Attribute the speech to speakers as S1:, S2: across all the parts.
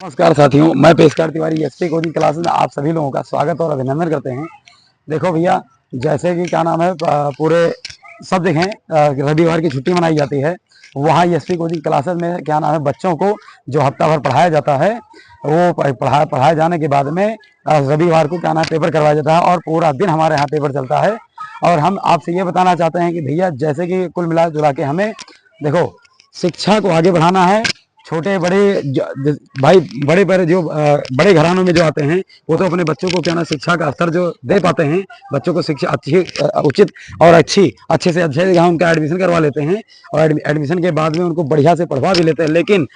S1: नमस्कार साथियों, मैं पेशकार तिवारी एसपी कोचिंग क्लासेस में आप सभी लोगों का स्वागत और अभिनंदन करते हैं। देखो भैया, जैसे कि क्या नाम है, पूरे सब देखें रविवार की छुट्टी मनाई जाती है। वहाँ एसपी कोचिंग क्लासेस में क्या नाम है, बच्चों को जो हफ्ता भर पढ़ाया जाता है वो पढ़ाए जाने के बाद में रविवार को क्या नाम है पेपर करवाया जाता है और पूरा दिन हमारे यहाँ पेपर चलता है। और हम आपसे ये बताना चाहते हैं कि भैया, जैसे कि कुल मिला जुला के हमें देखो शिक्षा को आगे बढ़ाना है। छोटे बड़े भाई बड़े बड़े जो बड़े घरानों में जो आते हैं वो तो अपने बच्चों को क्या ना शिक्षा का स्तर जो दे पाते हैं, बच्चों को शिक्षा अच्छी उचित और अच्छे से अच्छे जगह उनका एडमिशन करवा लेते हैं और एडमिशन के बाद में उनको बढ़िया से पढ़वा भी लेते हैं। लेकिन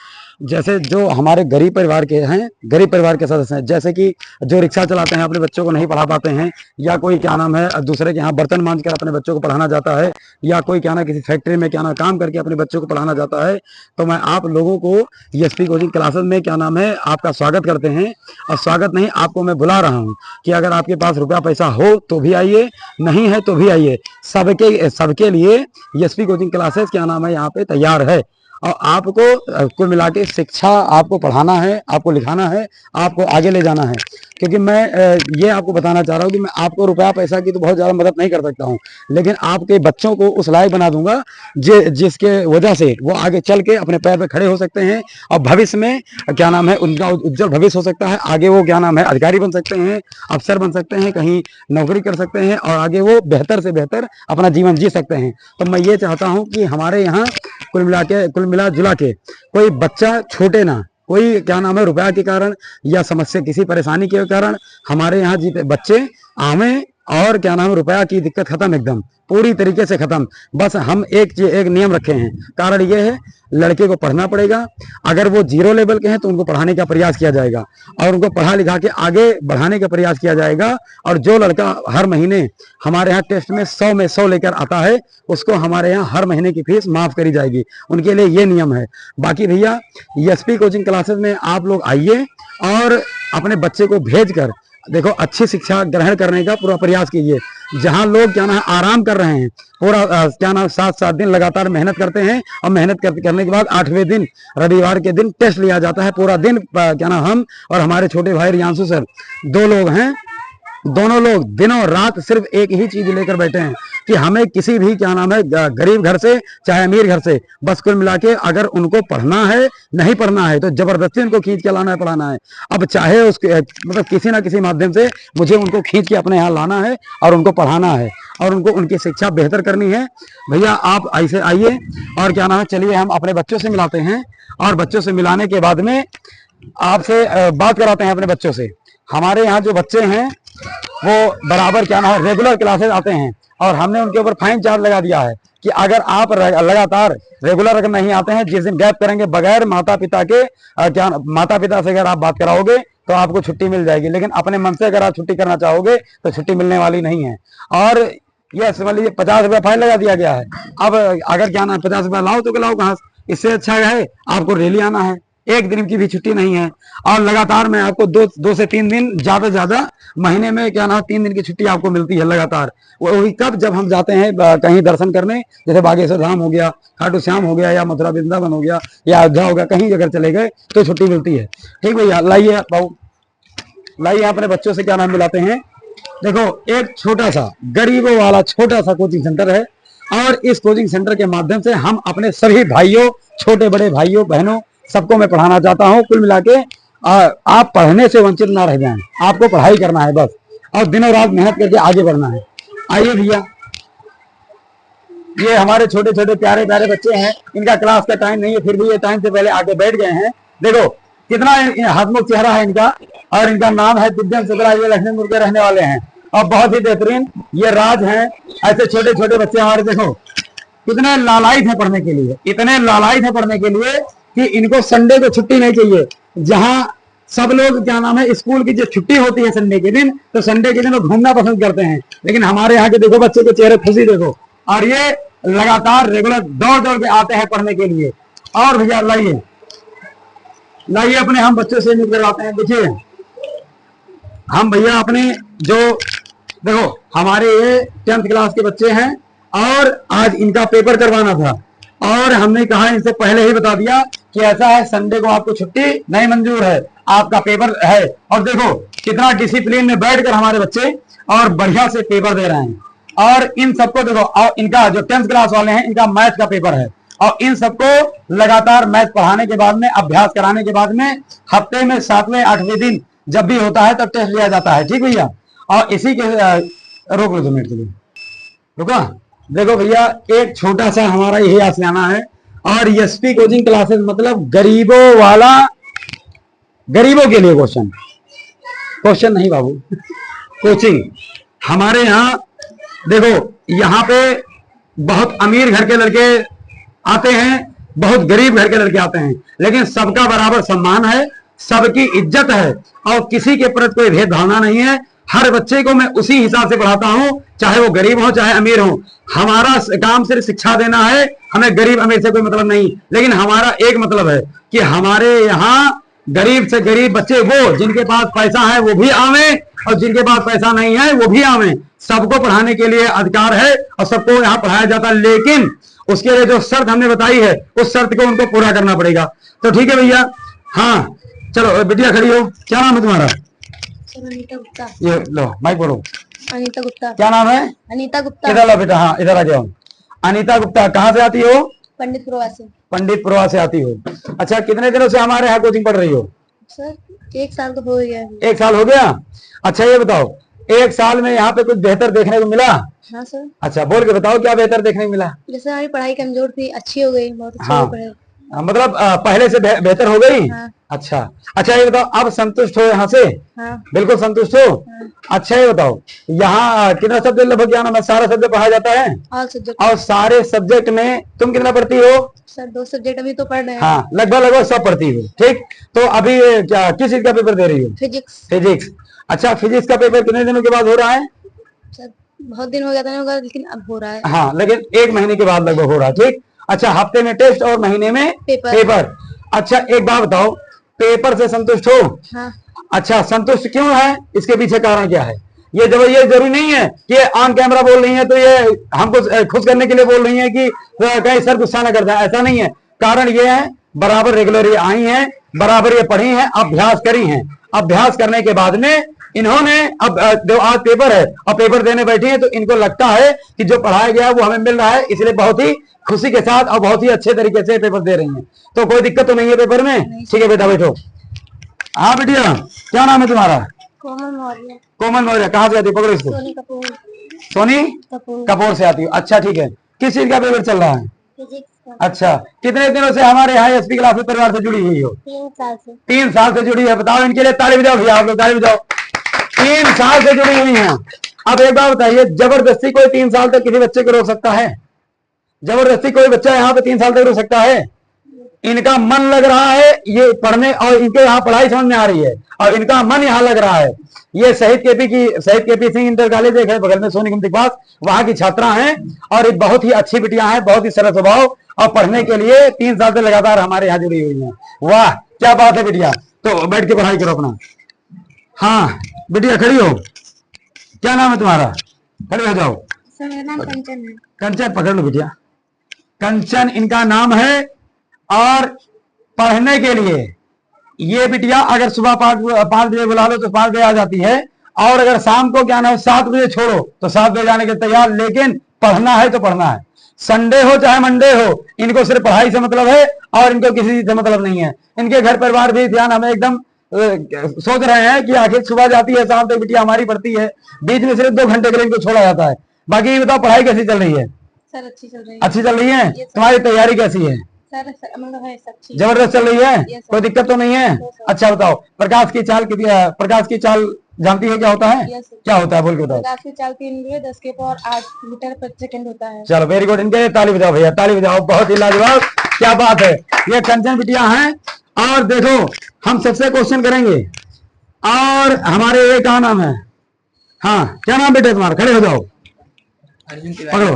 S1: जैसे जो हमारे गरीब परिवार के हैं, गरीब परिवार के सदस्य हैं, जैसे कि जो रिक्शा चलाते हैं अपने बच्चों को नहीं पढ़ा पाते हैं, या कोई क्या नाम है दूसरे के यहाँ बर्तन मांज कर अपने बच्चों को पढ़ाना चाहता है, या कोई क्या ना किसी फैक्ट्री में क्या ना काम करके अपने बच्चों को पढ़ाना चाहता है, तो मैं आप लोगों को एसपी कोचिंग क्लासेस में क्या नाम है आपका स्वागत करते हैं। और स्वागत नहीं, आपको मैं बुला रहा हूँ कि अगर आपके पास रुपया पैसा हो तो भी आइए, नहीं है तो भी आइए। सबके लिए एसपी कोचिंग क्लासेस क्या नाम है यहाँ पे तैयार है। और आपको कुल मिला के शिक्षा आपको पढ़ाना है, आपको लिखाना है, आपको आगे ले जाना है। क्योंकि मैं ये आपको बताना चाह रहा हूँ कि मैं आपको रुपया पैसा की तो बहुत ज़्यादा मदद नहीं कर सकता हूँ, लेकिन आपके बच्चों को उस लायक बना दूंगा जिसके वजह से वो आगे चल के अपने पैर पे खड़े हो सकते हैं और भविष्य में क्या नाम है उनका उज्जवल भविष्य हो सकता है। आगे वो क्या नाम है अधिकारी बन सकते हैं, अफसर बन सकते हैं, कहीं नौकरी कर सकते हैं और आगे वो बेहतर से बेहतर अपना जीवन जी सकते हैं। तो मैं ये चाहता हूँ कि हमारे यहाँ कुल मिला जुला के कोई बच्चा छोटे ना, कोई क्या नाम है रुपया के कारण या समस्या किसी परेशानी के कारण हमारे यहाँ जीते बच्चे आवे और क्या नाम है रुपया की दिक्कत खत्म, एकदम पूरी तरीके से खत्म। बस हम एक नियम रखे हैं, कारण ये है लड़के को पढ़ना पड़ेगा। अगर वो 0 लेवल के हैं तो उनको पढ़ाने का प्रयास किया जाएगा और उनको पढ़ा लिखा के आगे बढ़ाने का प्रयास किया जाएगा। और जो लड़का हर महीने हमारे यहाँ टेस्ट में 100 में 100 लेकर आता है उसको हमारे यहाँ हर महीने की फीस माफ करी जाएगी। उनके लिए ये नियम है। बाकी भैया, एसपी कोचिंग क्लासेस में आप लोग आइए और अपने बच्चे को भेज कर देखो अच्छी शिक्षा ग्रहण करने का पूरा प्रयास कीजिए। जहां लोग क्या ना आराम कर रहे हैं, पूरा क्या ना 7-7 दिन लगातार मेहनत करते हैं और मेहनत करने के बाद 8वें दिन रविवार के दिन टेस्ट लिया जाता है। पूरा दिन क्या ना हम और हमारे छोटे भाई रियांशु सर 2 लोग हैं, दोनों लोग दिनों रात सिर्फ एक ही चीज लेकर बैठे हैं कि हमें किसी भी क्या नाम है गरीब घर से चाहे अमीर घर से, बस कुल मिला के अगर उनको पढ़ना है, नहीं पढ़ना है तो जबरदस्ती उनको खींच के लाना है, पढ़ाना है। अब चाहे उसके मतलब किसी ना किसी माध्यम से मुझे उनको खींच के अपने यहाँ लाना है और उनको पढ़ाना है और उनको उनकी शिक्षा बेहतर करनी है। भैया आप ऐसे आइए और क्या नाम है चलिए हम अपने बच्चों से मिलाते हैं और बच्चों से मिलाने के बाद में आपसे बात कराते हैं अपने बच्चों से। हमारे यहाँ जो बच्चे हैं वो बराबर क्या नाम है रेगुलर क्लासेस आते हैं और हमने उनके ऊपर फाइन चार्ज लगा दिया है कि अगर आप लगातार रेगुलर अगर नहीं आते हैं, जिस दिन गैप करेंगे बगैर माता पिता से अगर आप बात कराओगे तो आपको छुट्टी मिल जाएगी। लेकिन अपने मन से अगर आप छुट्टी करना चाहोगे तो छुट्टी मिलने वाली नहीं है। और ये समझ लीजिए 50 रुपया फाइन लगा दिया गया है। अब अगर क्या ना 50 रुपया लाओ तो लाओ कहाँ से, इससे अच्छा है आपको रैली आना है, 1 दिन की भी छुट्टी नहीं है। और लगातार में आपको 2 से 3 दिन ज्यादा ज्यादा महीने में क्या ना 3 दिन की छुट्टी आपको मिलती है लगातार। वो भी कब, जब हम जाते हैं कहीं दर्शन करने, जैसे बागेश्वर धाम हो गया, खाटू श्याम हो गया, या मथुरा वृंदावन हो गया, या अयोध्या हो गया, कहीं अगर चले गए तो छुट्टी मिलती है। ठीक भैया, लाइए बाबू, लाइए अपने बच्चों से क्या नाम मिलाते हैं। देखो एक छोटा सा गरीबों वाला छोटा सा कोचिंग सेंटर है और इस कोचिंग सेंटर के माध्यम से हम अपने सभी भाइयों, छोटे बड़े भाइयों बहनों सबको मैं पढ़ाना चाहता हूँ। कुल मिला के आप पढ़ने से वंचित ना रह जाएं, आपको पढ़ाई करना है बस और दिनों रात मेहनत करके आगे बढ़ना है। आइए भैया, ये हमारे छोटे छोटे प्यारे प्यारे बच्चे हैं, इनका क्लास का टाइम नहीं है फिर भी ये टाइम से पहले आके बैठ गए हैं। देखो कितना हसमुख चेहरा है इनका और इनका नाम है दिव्यम सुंदरा, ये लक्ष्मीपुर के रहने वाले हैं और बहुत ही बेहतरीन ये राज हैं। ऐसे छोटे छोटे बच्चे हमारे देखो कितने लालायित है पढ़ने के लिए, इतने लालायित है पढ़ने के लिए कि इनको संडे को छुट्टी नहीं चाहिए। जहां सब लोग क्या नाम है स्कूल की जो छुट्टी होती है संडे के दिन, तो संडे के दिन वो घूमना पसंद करते हैं, लेकिन हमारे यहाँ के देखो बच्चे के चेहरे खुशी देखो। और ये लगातार रेगुलर दौड़ दौड़ के आते हैं पढ़ने के लिए। और भैया लाइए लाइए अपने हम बच्चों से मिल करवाते हैं। देखिए हम भैया अपने जो देखो हमारे ये 10th क्लास के बच्चे हैं और आज इनका पेपर करवाना था। और हमने कहा इनसे पहले ही बता दिया कि ऐसा है, संडे को आपको छुट्टी नहीं मंजूर है, आपका पेपर है। और देखो कितना डिसिप्लिन में बैठकर हमारे बच्चे और बढ़िया से पेपर दे रहे हैं। और इन सबको देखो, और इनका जो 10th क्लास वाले हैं, इनका मैथ का पेपर है, और इन सबको लगातार मैथ पढ़ाने के बाद में, अभ्यास कराने के बाद में, हफ्ते में 7वें 8वें दिन जब भी होता है तब टेस्ट लिया जाता है। ठीक भैया, और इसी के रोक लो 2 मिनट के लिए, रुका। देखो भैया, एक छोटा सा हमारा यही आसियाना है, और एसपी कोचिंग क्लासेस मतलब गरीबों वाला, गरीबों के लिए क्वेश्चन नहीं बाबू, कोचिंग। हमारे यहाँ देखो, यहाँ पे बहुत अमीर घर के लड़के आते हैं, बहुत गरीब घर के लड़के आते हैं, लेकिन सबका बराबर सम्मान है, सबकी इज्जत है, और किसी के प्रति कोई भेदभावना नहीं है। हर बच्चे को मैं उसी हिसाब से पढ़ाता हूं, चाहे वो गरीब हो चाहे अमीर हो। हमारा काम सिर्फ शिक्षा देना है, हमें गरीब अमीर से कोई मतलब नहीं। लेकिन हमारा एक मतलब है कि हमारे यहाँ गरीब से गरीब बच्चे, वो जिनके पास पैसा है वो भी आवे, और जिनके पास पैसा नहीं है वो भी आवे। सबको पढ़ाने के लिए अधिकार है और सबको यहाँ पढ़ाया जाता है, लेकिन उसके लिए जो शर्त हमने बताई है उस शर्त को उनको पूरा करना पड़ेगा। तो ठीक है भैया, हाँ चलो बिटिया खड़ी हो, क्या नाम है तुम्हारा?
S2: अनीता गुप्ता।
S1: ये लो माइक बोलो।
S2: अनीता गुप्ता।
S1: क्या नाम है?
S2: अनीता गुप्ता।
S1: इधर लो बेटा, हाँ इधर आ जाओ। अनीता गुप्ता कहाँ से आती हो?
S2: पंडितपुरा से।
S1: पंडितपुरा से आती हो। अच्छा, कितने दिनों से हमारे यहाँ कोचिंग पढ़ रही हो?
S2: सर 1 साल तो हो गया।
S1: 1 साल हो गया। अच्छा ये बताओ, 1 साल में यहाँ पे कुछ बेहतर देखने को मिला?
S2: हाँ सर।
S1: अच्छा बोल के बताओ, क्या बेहतर देखने को मिला?
S2: जैसे हमारी पढ़ाई कमजोर थी, अच्छी हो गई, बहुत अच्छी
S1: हाँ।
S2: हो गई।
S1: मतलब पहले से बेहतर हो गई।
S2: हाँ।
S1: अच्छा अच्छा, ये बताओ आप संतुष्ट हो यहाँ से?
S2: हाँ।
S1: बिल्कुल संतुष्ट हो।
S2: हाँ।
S1: अच्छा ये बताओ, यहाँ कितना सब्जेक्ट लगभग क्या नाम है, सारा सब्जेक्ट पढ़ाया जाता है?
S2: All subject.
S1: और सारे सब्जेक्ट में तुम कितना पढ़ती हो?
S2: सर 2 सब्जेक्ट अभी तो पढ़ रहे हैं।
S1: हाँ, लगभग सब पढ़ती हो। ठीक, तो अभी क्या किस चीज का पेपर दे रही हो?
S2: फिजिक्स।
S1: फिजिक्स। अच्छा, फिजिक्स का पेपर कितने दिनों के बाद हो रहा है?
S2: सर बहुत दिन हो गया था होगा, लेकिन अब हो रहा है।
S1: हाँ, लेकिन 1 महीने के बाद लगभग हो रहा है। ठीक, अच्छा हफ्ते में टेस्ट और महीने में पेपर। अच्छा एक बात बताओ, पेपर से संतुष्ट हो?
S2: हाँ।
S1: अच्छा, संतुष्ट क्यों है, इसके पीछे कारण क्या है? ये जरूरी नहीं है कि ऑन कैमरा बोल रही है तो ये हमको खुश करने के लिए बोल रही है कि कहीं सर गुस्सा ना कर जाए, ऐसा नहीं है। कारण ये है, बराबर रेगुलर ये आई हैं, बराबर ये पढ़ी हैं, अभ्यास करी हैं। अभ्यास करने के बाद में इन्होंने अब जो आज पेपर है और पेपर देने बैठी है, तो इनको लगता है कि जो पढ़ाया गया है वो हमें मिल रहा है, इसलिए बहुत ही खुशी के साथ और बहुत ही अच्छे तरीके से पेपर दे रही हैं। तो कोई दिक्कत तो नहीं है पेपर में? ठीक है बेटा बैठो। हाँ बेटिया, क्या नाम है तुम्हारा?
S2: कोमल मौर्य।
S1: कोमल मौर्य। कहाँ से आती है? पकड़ो इसको।
S2: सोनी कपूर।
S1: सोनी कपूर से आती हो। अच्छा ठीक है, किस चीज का पेपर चल रहा है?
S2: फिजिक्स का।
S1: अच्छा, कितने दिनों से हमारे यहाँ एसपी क्लासेस परिवार से जुड़ी हुई हो?
S2: 3 साल से।
S1: 3 साल से जुड़ी है। बताओ इनके लिए ताली बजाओ भैया, आप लोग ताली बजाओ। 3 साल से जुड़ी हुई हैं। अब एक बात बताइए, जबरदस्ती कोई 3 साल तक किसी बच्चे को रोक सकता है? जबरदस्ती कोई बच्चा यहाँ पे 3 साल तक रोक सकता है? इनका मन लग रहा है ये पढ़ने, और इनके यहाँ पढ़ाई समझ में आ रही है, और इनका मन यहाँ लग रहा है। ये शहीद केपी सिंह इंटर कॉलेज है बगल में सोनी गुमती के पास, वहां की छात्रा हैं, और एक बहुत ही अच्छी बिटिया हैं, बहुत ही सरल स्वभाव, और पढ़ने के लिए 3 साल से लगातार हमारे यहाँ जुड़ी हुई हैं। वाह क्या बात है बिटिया, तो बैठ के पढ़ाई करो अपना। हाँ बिटिया खड़ी हो, क्या नाम है तुम्हारा? खड़े हो जाओ।
S2: सर मेरा नाम कंचन है।
S1: कंचन पकड़ लो बिटिया, कंचन इनका नाम है। और पढ़ने के लिए ये बिटिया अगर सुबह 5 बजे बुला लो तो 5 बजे आ जाती है, और अगर शाम को क्या ना 7 बजे छोड़ो तो 7 बजे जाने के तैयार। लेकिन पढ़ना है तो पढ़ना है, संडे हो चाहे मंडे हो, इनको सिर्फ पढ़ाई से मतलब है और इनको किसी चीज से मतलब नहीं है। इनके घर परिवार भी ध्यान हमें एकदम सोच रहे हैं कि आखिर सुबह जाती है शाम तक बिटिया हमारी पढ़ती है, बीच में सिर्फ 2 घंटे के लिए इनको छोड़ा जाता है। बाकी ये बताओ पढ़ाई कैसी चल रही है?
S2: सर अच्छी चल रही है।
S1: अच्छी चल रही है। तुम्हारी तैयारी कैसी है?
S2: सर मतलब है अच्छी।
S1: जबरदस्त चल रही है, कोई दिक्कत तो नहीं है? अच्छा बताओ, प्रकाश की चाल जानती है क्या होता है? क्या होता है बोल के बताओ।
S2: प्रकाश की चाल 3 10 के पावर 8 मीटर प्रति सेकंड होता है।
S1: चलो वेरी गुड, इनके ताली बजाओ भैया, ताली बजाओ, बहुत ही लाजवाब, क्या बात है। ये कंचन बिटिया हैं। और देखो हम सबसे क्वेश्चन करेंगे, और हमारे ये क्या नाम है? हाँ क्या नाम बेटे तुम्हारा? खड़े हो जाओ,
S3: अर्जुन
S1: पकड़ो।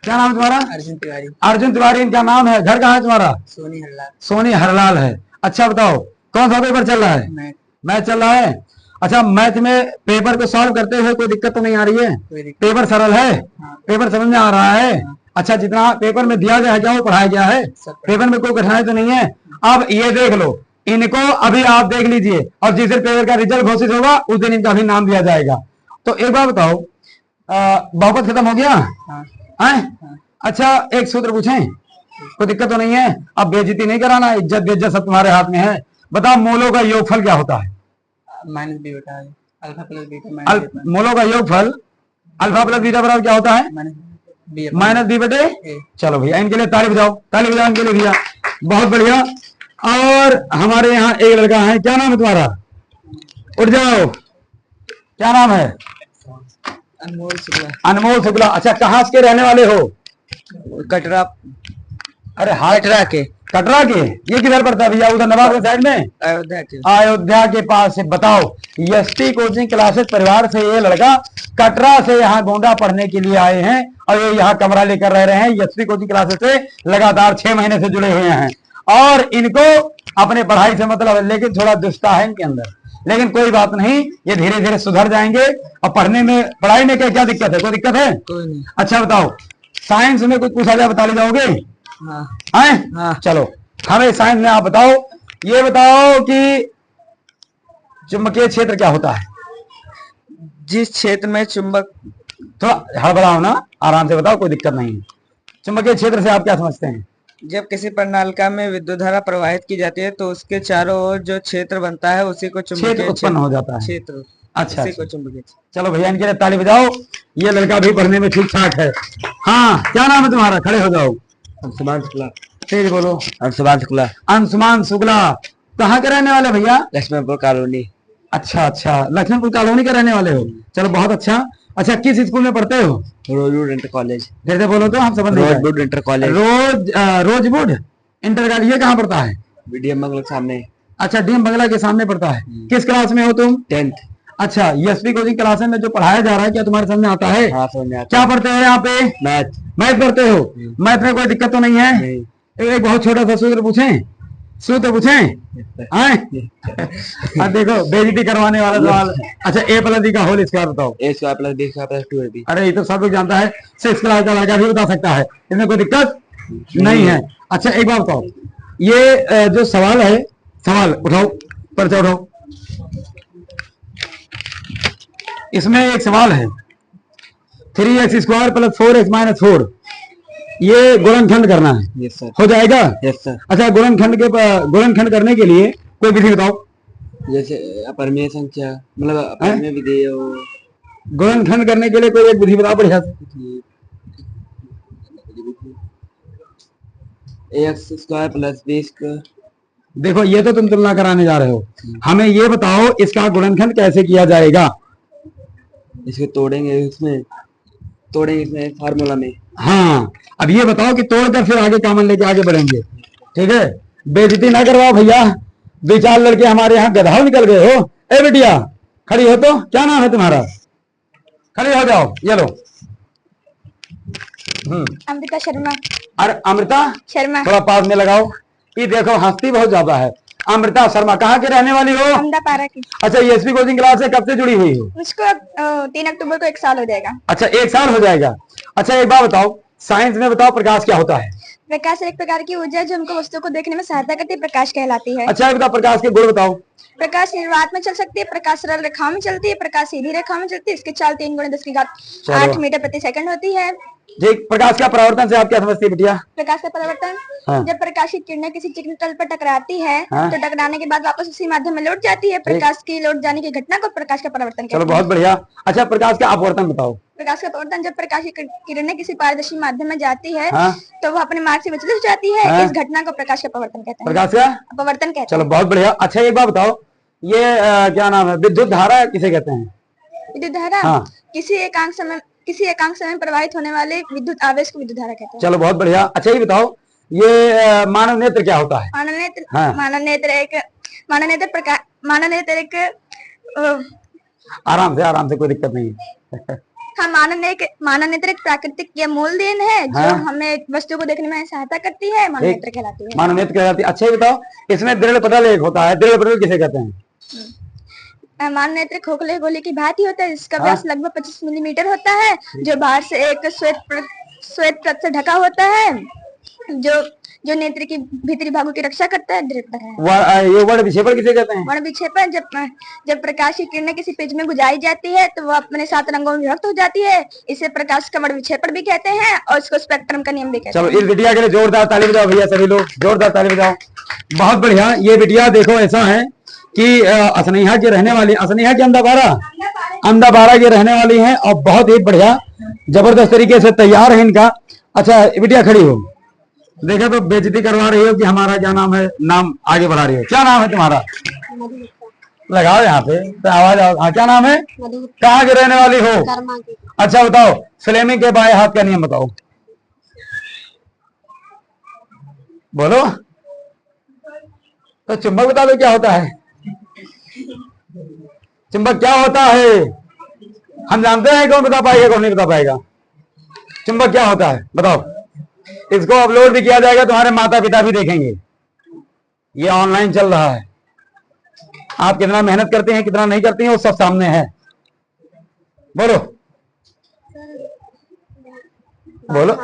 S1: क्या नाम है तुम्हारा?
S3: अर्जुन तिवारी।
S1: अर्जुन तिवारी इनका नाम है। घर कहाँ है तुम्हारा?
S3: सोनी हल्ला।
S1: सोनी हरलाल है। अच्छा बताओ, कौन सा पेपर चल रहा है? मैथ चल रहा है। अच्छा, मैथ में पेपर को सॉल्व करते हुए कोई दिक्कत तो नहीं आ रही है? पेपर सरल है? पेपर समझ में आ रहा है? अच्छा, जितना पेपर में दिया गया है क्या वो पढ़ाया गया है? पेपर में कोई कठिनाई तो नहीं है? अब ये देख लो, इनको अभी आप देख लीजिए, और जिस दिन पेपर का रिजल्ट घोषित होगा उस दिन इनका भी नाम दिया जाएगा। तो एक बात बताओ, बहुपद खत्म हो गया? हाँ। अच्छा, एक सूत्र पूछें, कोई दिक्कत तो नहीं है? अब बेइज्जती नहीं कराना, इज्जत बेइज्जत सब तुम्हारे हाथ में है। बताओ, मोलों का योगफल क्या होता है?
S3: माइनस बी बटा अल्फा प्लस बीटा
S1: मोलों का योगफल अल्फा प्लस बीटा बराबर क्या होता है? माइनस बी बटे। चलो भैया, इनके लिए ताली बजाओ, ताली बजाओ इनके लिए भैया, बहुत बढ़िया। और हमारे यहाँ एक लड़का है, क्या नाम है तुम्हारा? उठ जाओ, क्या नाम है?
S3: अनमोल शुक्ला।
S1: अनमोल शुक्ला। अच्छा, कहाँ के रहने वाले हो?
S3: कटरा।
S1: अरे हाँ,
S3: कटरा के।
S1: कटरा के? ये किधर पड़ता है भैया? उधर नवाबगंज साइड में,
S3: अयोध्या के।
S1: अयोध्या के पास से। बताओ, एसटी कोचिंग क्लासेस परिवार से ये लड़का कटरा से यहाँ गोंडा पढ़ने के लिए आए हैं, और ये यहाँ कमरा लेकर रह रहे हैं। एसटी कोचिंग क्लासेस से लगातार 6 महीने से जुड़े हुए हैं, और इनको अपने पढ़ाई से मतलब है, लेकिन थोड़ा दुष्टा है इनके अंदर। लेकिन कोई बात नहीं, ये धीरे धीरे सुधर जाएंगे। और पढ़ने में, पढ़ाई में क्या क्या दिक्कत है? कोई दिक्कत है?
S3: कोई नहीं।
S1: अच्छा बताओ, साइंस में कुछ पूछा जाए, बता ले जाओगे? हाँ। चलो, हमें साइंस में आप बताओ, ये बताओ कि चुंबकीय क्षेत्र क्या होता है?
S3: जिस क्षेत्र में चुंबक,
S1: थोड़ा हड़बड़ाओ ना, आराम से बताओ, कोई दिक्कत नहीं है। चुंबकीय क्षेत्र से आप क्या समझते हैं?
S3: जब किसी प्रणालिका में विद्युत धारा प्रवाहित की जाती है तो उसके चारों ओर जो क्षेत्र बनता है उसी को
S1: क्षेत्र उत्पन्न हो जाता है।
S3: क्षेत्र।
S1: अच्छा,
S3: उसी को चुंबकीय।
S1: चलो भैया, इनके लिए ताली बजाओ। ये लड़का भी पढ़ने में ठीक ठाक है। हाँ, क्या नाम है तुम्हारा? खड़े हो जाओ।
S3: अंशुमान शुक्ला।
S1: तेज बोलो।
S3: अंशुमान शुक्ला।
S1: अंशुमान शुक्ला। कहाँ के रहने वाले भैया?
S3: लक्ष्मणपुर कॉलोनी।
S1: अच्छा, लक्ष्मणपुर कॉलोनी के रहने वाले हो? चलो, बहुत अच्छा। अच्छा, किस स्कूल में पढ़ते हो?
S3: Rosewood inter college.
S1: जैसे बोलो तो हम समझ नहीं पाए।
S3: Rosewood inter college.
S1: Rosewood inter college, ये कहाँ पड़ता है?
S3: डीएम बंगला के सामने।
S1: अच्छा, डीएम बंगला के सामने पड़ता है। किस क्लास में हो तुम?
S3: 10th।
S1: अच्छा, एसपी कोचिंग क्लासेस में जो पढ़ाया जा रहा है क्या तुम्हारे समझ में आता है?
S3: हाँ, समझ में आता है।
S1: क्या पढ़ते हो यहाँ पे? मैथ पढ़ते हो? मैथ में कोई दिक्कत तो नहीं है? एक बहुत छोटा सा सूत्र पूछें? सूत्र पूछें? देखो, बेइज्जती करवाने वाला सवाल। अच्छा, ए प्लस बी का होल स्क्वायर बताओ।
S3: A square plus B square plus 2ab।
S1: अरे ये तो सब लोग जानता है, 6 क्लास का लड़का भी बता सकता है, इसमें कोई दिक्कत नहीं है। अच्छा, एक बात बताओ, ये जो सवाल है, सवाल उठाओ, पर्चा उठाओ। इसमें एक सवाल है, 3x square plus 4x minus 4, ये गुणनखंड करना है।
S3: Yes sir.
S1: हो जाएगा?
S3: Yes sir.
S1: अच्छा, गुणनखंड करने के लिए कोई विधि बताओ।
S3: जैसे अपरिमेय संख्या, मतलब अपरिमेय विधेय हो।
S1: गुणनखंड करने के लिए कोई एक विधि बताओ बढ़िया से।
S3: X square plus B square.
S1: देखो, ये तो तुम तुलना कराने जा रहे हो, हमें ये बताओ इसका गुणनखंड कैसे किया जाएगा?
S3: इसको तोड़ेंगे, इसमें फार्मूला में।
S1: हाँ, अब ये बताओ कि तोड़कर फिर आगे कॉमन लेके आगे बढ़ेंगे, ठीक है? बेइज्जती ना करवाओ भैया, 2-4 लड़के हमारे यहाँ गधाओ निकल गए हो। ए बेटिया, खड़ी हो तो, क्या नाम है तुम्हारा? खड़ी हो जाओ, ये लो।
S2: अमृता शर्मा।
S1: अरे अमृता
S2: शर्मा।
S1: थोड़ा पास में लगाओ। ये देखो, हंसती बहुत ज्यादा है। अमृता शर्मा, कहाँ के रहने वाली हो?
S2: अहमदाबाद की।
S1: अच्छा, एसपी कोचिंग क्लास से कब से जुड़ी हुई हो?
S2: मुझको 3 अक्टूबर को 1 साल हो जाएगा।
S1: अच्छा, 1 साल हो जाएगा। अच्छा, एक बात बताओ, साइंस में बताओ, प्रकाश क्या होता है?
S2: प्रकाश एक प्रकार की ऊर्जा है जो हमको वस्तु को देखने में सहायता करती है, प्रकाश कहलाती है।
S1: अच्छा, बताओ प्रकाश के गुण बताओ।
S2: प्रकाश निर्वात में चल सकती है, प्रकाश सरल रेखाओं में चलती है, प्रकाश सीधी रेखा में चलती है, इसकी चाल 3 × 10⁸ मीटर प्रति सेकंड होती है।
S1: जी, प्रकाश का परावर्तन से आप क्या समझती है बिटिया?
S2: प्रकाश का परावर्तन,
S1: हाँ।
S2: जब प्रकाश की किरणें किसी चिकने तल पर टकराती है,
S1: हाँ।
S2: तो टकराने के बाद वापस उसी माध्यम में लौट जाती है। प्रकाश की लौट जाने की घटना को प्रकाश का परावर्तन कहते हैं।
S1: चलो, बहुत बढ़िया। अच्छा, प्रकाश का अपवर्तन बताओ।
S2: प्रकाश का अपवर्तन, जब प्रकाश की किरणें किसी पारदर्शी माध्यम में जाती है,
S1: हाँ।
S2: तो वह अपने मार्ग से विचलित हो जाती है।
S1: हाँ।
S2: इस घटना को प्रकाश का अपवर्तन कहते हैं।
S1: प्रकाश का
S2: अपवर्तन कहते हैं।
S1: चलो, बहुत बढ़िया। अच्छा, एक बात बताओ, ये क्या नाम है, विद्युत धारा किसे कहते हैं?
S2: विद्युत धारा,
S1: हाँ।
S2: किसी एकांक समय में प्रवाहित होने वाले विद्युत आवेश को विद्युत धारा कहते हैं।
S1: चलो, बहुत बढ़िया। अच्छा, ये बताओ, ये मानव नेत्र क्या होता है?
S2: मानव नेत्र,
S1: हाँ।
S2: मानव नेत्र एक
S1: आराम से, कोई दिक्कत नहीं है।
S2: हाँ, मानव नेत्र एक प्राकृतिक या मूल देन है जो
S1: हाँ।
S2: हमें वस्तु को देखने में सहायता करती है, मानव नेत्र कहलाती है।
S1: मानव नेत्र कहलाती है। अच्छा, ये बताओ, इसमें दृढ़ पटल एक होता है, दृढ़ पटल किसे कहते हैं?
S2: मानव नेत्र खोखले गोले की भांति होता है, जिसका
S1: हाँ।
S2: व्यास लगभग 25 मिलीमीटर होता है, जो बाहर से एक श्वेत परत से ढका होता है, जो जो नेत्र की भीतरी भागों की रक्षा करता है, ड्रेपर है।
S1: ये वर्ण विक्षेपण किसे कहते हैं?
S2: वर्ण विक्षेपण जब प्रकाश की किरणें किसी पेज में गुजारी जाती है तो वह अपने 7 रंगों में विभक्त हो जाती है। इसे प्रकाश का वर्ण विक्षेपण भी कहते हैं और इसको स्पेक्ट्रम का नियम भी कहते हैं।
S1: चलो इस बिटिया के लिए जोरदार ताली बजाओ भैया, सभी लोग जोरदार ताली बजाओ। बहुत बढ़िया। ये बिटिया देखो ऐसा है कि असनिया की रहने वाली, असनिया की अंदाबारा की रहने वाली है और बहुत ही बढ़िया जबरदस्त तरीके से तैयार है इनका। अच्छा बिटिया खड़ी हो, देखो तो बेइज्जती करवा रही हो कि हमारा क्या नाम है, नाम आगे बढ़ा रही हो। क्या नाम है तुम्हारा? लगाओ यहाँ पे तो आवाज आओ। हाँ क्या नाम है? कहाँ की रहने वाली हो? अच्छा बताओ फ्लेमिंग के बाएं हाथ का नियम बताओ, बोलो। तो चुंबक बता दो क्या होता है। चुंबक क्या होता है हम जानते हैं, कौन बता पाएगा कौन नहीं बता पाएगा? चुंबक क्या होता है बताओ। इसको अपलोड भी किया जाएगा, तुम्हारे माता पिता भी देखेंगे। ये ऑनलाइन चल रहा है, आप कितना मेहनत करते हैं कितना नहीं करते हैं वो सब सामने है। बोलो बोलो।